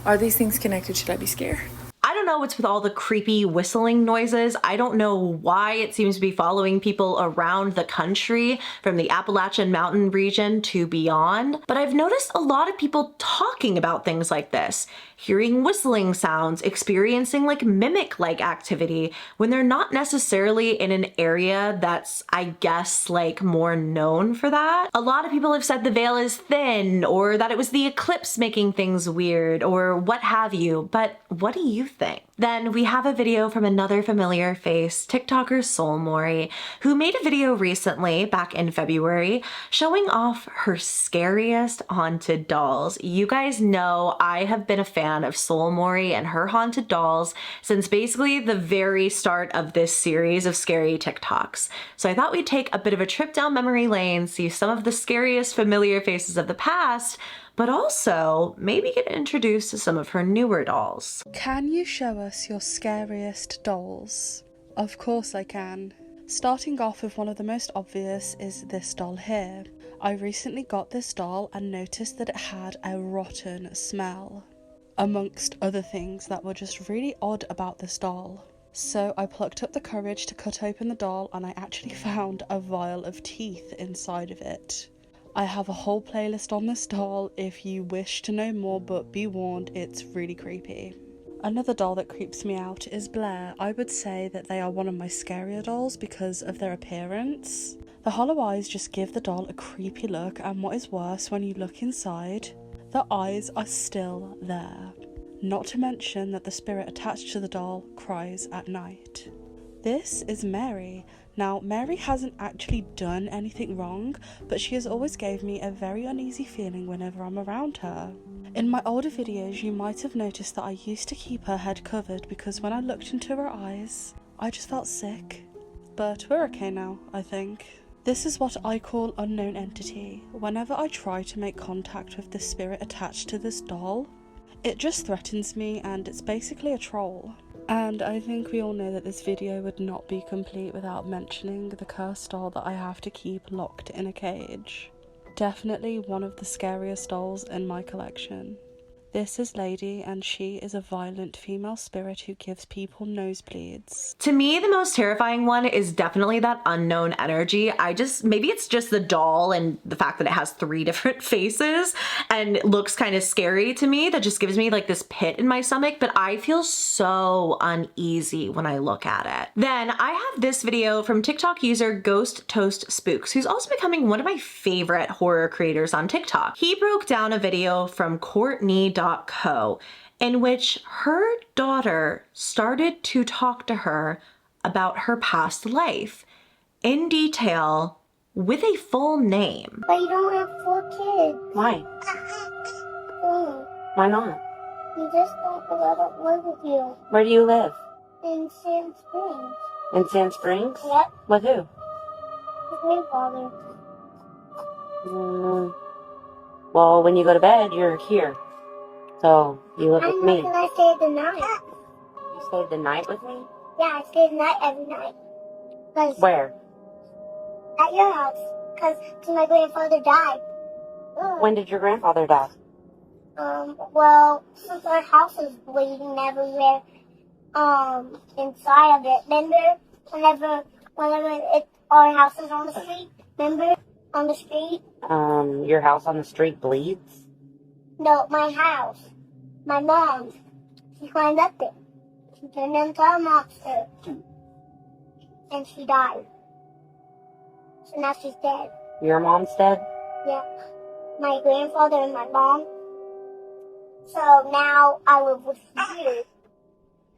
Are these things connected? Should I be scared? I don't know what's with all the creepy whistling noises. I don't know why it seems to be following people around the country from the Appalachian Mountain region to beyond. But I've noticed a lot of people talking about things like this, hearing whistling sounds, experiencing like mimic-like activity when they're not necessarily in an area that's, I guess, like more known for that. A lot of people have said the veil is thin, or that it was the eclipse making things weird, or what have you. But what do you think? Then we have a video from another familiar face, TikToker Soulmori, who made a video recently, back in February, showing off her scariest haunted dolls. You guys know I have been a fan of Soulmori and her haunted dolls since basically the very start of this series of scary TikToks. So I thought we'd take a bit of a trip down memory lane, see some of the scariest familiar faces of the past, but also maybe get introduced to some of her newer dolls. Can you show us your scariest dolls? Of course I can. Starting off with one of the most obvious is this doll here. I recently got this doll and noticed that it had a rotten smell, amongst other things that were just really odd about this doll. So I plucked up the courage to cut open the doll, and I actually found a vial of teeth inside of it. I have a whole playlist on this doll if you wish to know more, but be warned, it's really creepy. Another doll that creeps me out is Blair. I would say that they are one of my scarier dolls because of their appearance. The hollow eyes just give the doll a creepy look, and what is worse, when you look inside, the eyes are still there. Not to mention that the spirit attached to the doll cries at night. This is Mary. Now, Mary hasn't actually done anything wrong, but she has always gave me a very uneasy feeling whenever I'm around her. In my older videos, you might have noticed that I used to keep her head covered because when I looked into her eyes, I just felt sick. But we're okay now, I think. This is what I call unknown entity. Whenever I try to make contact with the spirit attached to this doll, it just threatens me, and it's basically a troll. And I think we all know that this video would not be complete without mentioning the cursed doll that I have to keep locked in a cage. Definitely one of the scariest dolls in my collection. This is Lady, and she is a violent female spirit who gives people nosebleeds. To me, the most terrifying one is definitely that unknown energy. Maybe it's just the doll and the fact that it has 3 different faces and looks kind of scary to me. That just gives me like this pit in my stomach, but I feel so uneasy when I look at it. Then I have this video from TikTok user Ghosttoastspooks, who's also becoming one of my favorite horror creators on TikTok. He broke down a video from Courtney.co in which her daughter started to talk to her about her past life in detail with a full name. But you don't have 4 kids. Why? Why not? You just don't let it live with you. Where do you live? In Sand Springs. In Sand Springs? Yep. With who? With grandfather. Well, when you go to bed, you're here. So, you live with me. And I stayed the night. You stayed the night with me? Yeah, I stayed the night every night. Where? At your house. Because my grandfather died. When did your grandfather die? Well, since our house is bleeding everywhere, inside of it. Remember, whenever our house is on the street? Remember? On the street? Your house on the street bleeds? No, my house. My mom. She climbed up it. She turned into a monster. And she died. So now she's dead. Your mom's dead? Yeah. My grandfather and my mom. So now I live with you.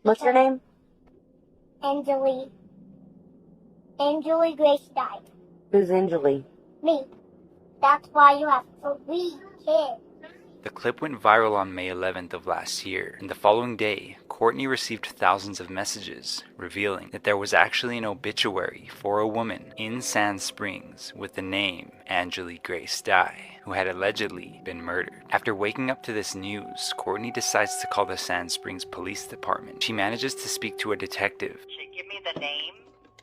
What's your name? Angelie. Angelie Grace died. Who's Angelie? Me. That's why you have 3 kids. The clip went viral on May 11th of last year, and the following day, Courtney received thousands of messages revealing that there was actually an obituary for a woman in Sand Springs with the name Angelie Grace Dye, who had allegedly been murdered. After waking up to this news, Courtney decides to call the Sand Springs Police Department. She manages to speak to a detective. Give me the name.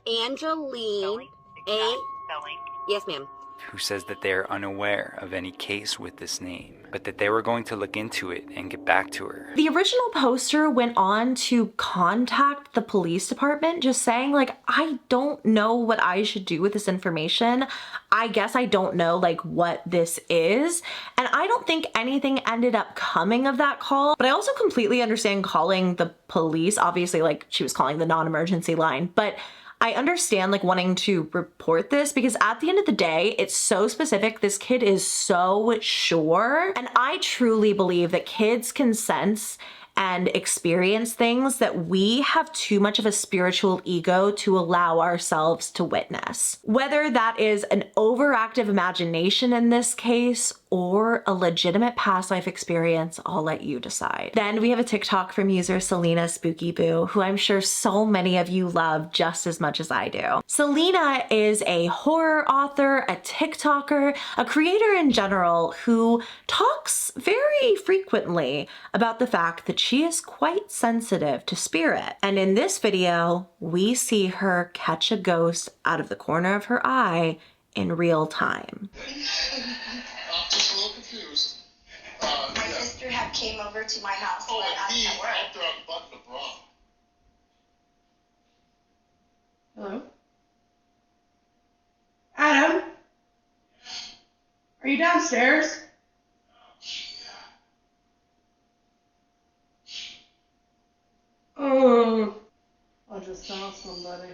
Angeline. Spelling. Yes, ma'am. Who says that they are unaware of any case with this name, but that they were going to look into it and get back to her. The original poster went on to contact the police department, just saying like, I don't know what I should do with this information. I guess I don't know like what this is. And I don't think anything ended up coming of that call, but I also completely understand calling the police. Obviously, like she was calling the non-emergency line, but I understand like wanting to report this because at the end of the day, it's so specific. This kid is so sure. And I truly believe that kids can sense and experience things that we have too much of a spiritual ego to allow ourselves to witness. Whether that is an overactive imagination in this case or a legitimate past life experience, I'll let you decide. Then we have a TikTok from user Celinaspookyboo, who I'm sure so many of you love just as much as I do. Selena is a horror author, a TikToker, a creator in general who talks very frequently about the fact that she is quite sensitive to spirit. And in this video, we see her catch a ghost out of the corner of her eye in real time. Just a little confused. My sister had came over to my house when I was at work. After I buttoned the bra. Hello? Adam? Are you downstairs? Oh, I just saw somebody.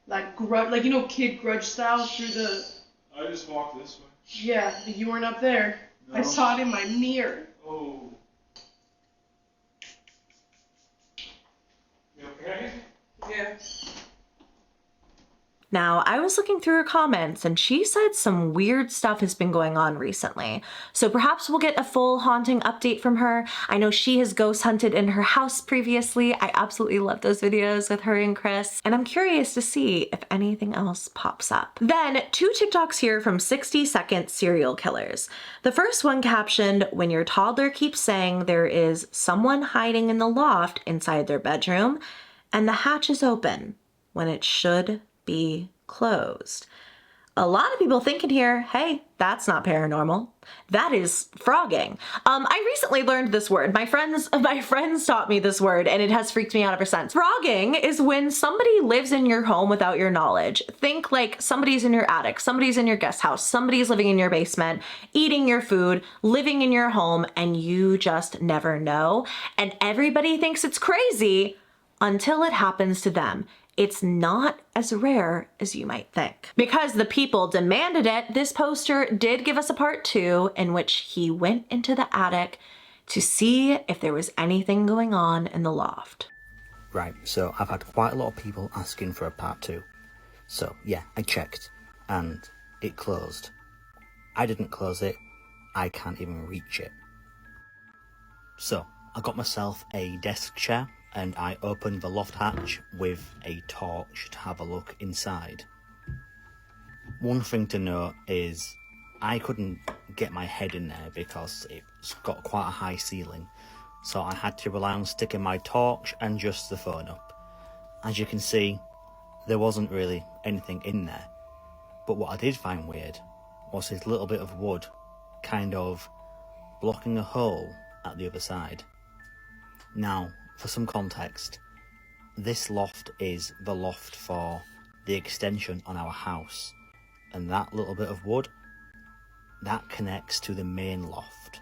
Like you know, kid grudge style through the. I just walked this way. Yeah, but you weren't up there. No. I saw it in my mirror. Oh. You okay? Yeah. Now, I was looking through her comments and she said some weird stuff has been going on recently. So perhaps we'll get a full haunting update from her. I know she has ghost hunted in her house previously. I absolutely love those videos with her and Chris. And I'm curious to see if anything else pops up. Then 2 TikToks here from 60-second serial killers. The first one captioned, "When your toddler keeps saying there is someone hiding in the loft inside their bedroom and the hatch is open when it should be closed." a lot of people thinking here, hey, that's not paranormal. That is frogging. I recently learned this word. My friends taught me this word, and it has freaked me out ever since. Frogging is when somebody lives in your home without your knowledge. Think like somebody's in your attic, somebody's in your guest house, somebody's living in your basement, eating your food, living in your home, and you just never know. And everybody thinks it's crazy until it happens to them. It's not as rare as you might think. Because the people demanded it, this poster did give us a part 2 in which he went into the attic to see if there was anything going on in the loft. Right, so I've had quite a lot of people asking for a part 2. So yeah, I checked and it closed. I didn't close it, I can't even reach it. So I got myself a desk chair and I opened the loft hatch with a torch to have a look inside. One thing to note is I couldn't get my head in there because it's got quite a high ceiling, so I had to rely on sticking my torch and just the phone up. As you can see, there wasn't really anything in there, but what I did find weird was this little bit of wood kind of blocking a hole at the other side. Now, for some context, this loft is the loft for the extension on our house, and that little bit of wood, that connects to the main loft.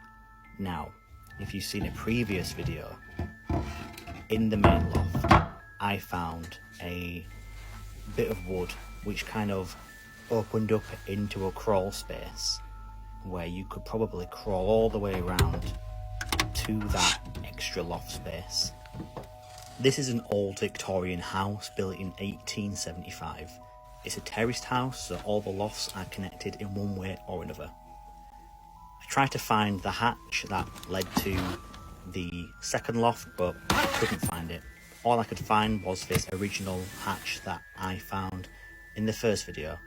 Now, if you've seen a previous video, in the main loft, I found a bit of wood which kind of opened up into a crawl space where you could probably crawl all the way around to that extra loft space. This is an old Victorian house built in 1875. It's a terraced house, so all the lofts are connected in one way or another. I tried to find the hatch that led to the second loft, but I couldn't find it. All I could find was this original hatch that I found in the first video.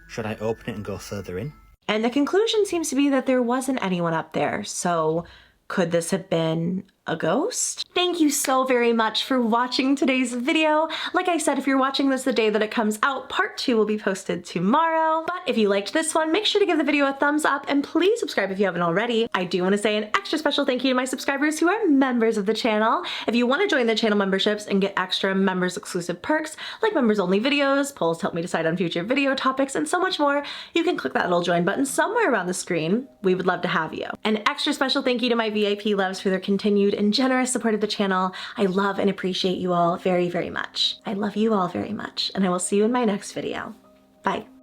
Should I open it and go further in? And the conclusion seems to be that there wasn't anyone up there, so could this have been a ghost? Thank you so very much for watching today's video. Like I said, if you're watching this the day that it comes out, part 2 will be posted tomorrow. But if you liked this one, make sure to give the video a thumbs up and please subscribe if you haven't already. I do want to say an extra special thank you to my subscribers who are members of the channel. If you want to join the channel memberships and get extra members exclusive perks like members only videos, polls to help me decide on future video topics, and so much more, you can click that little join button somewhere around the screen. We would love to have you. An extra special thank you to my VIP loves for their continued and generous support of the channel. I love and appreciate you all very, very much. I love you all very much, and I will see you in my next video. Bye.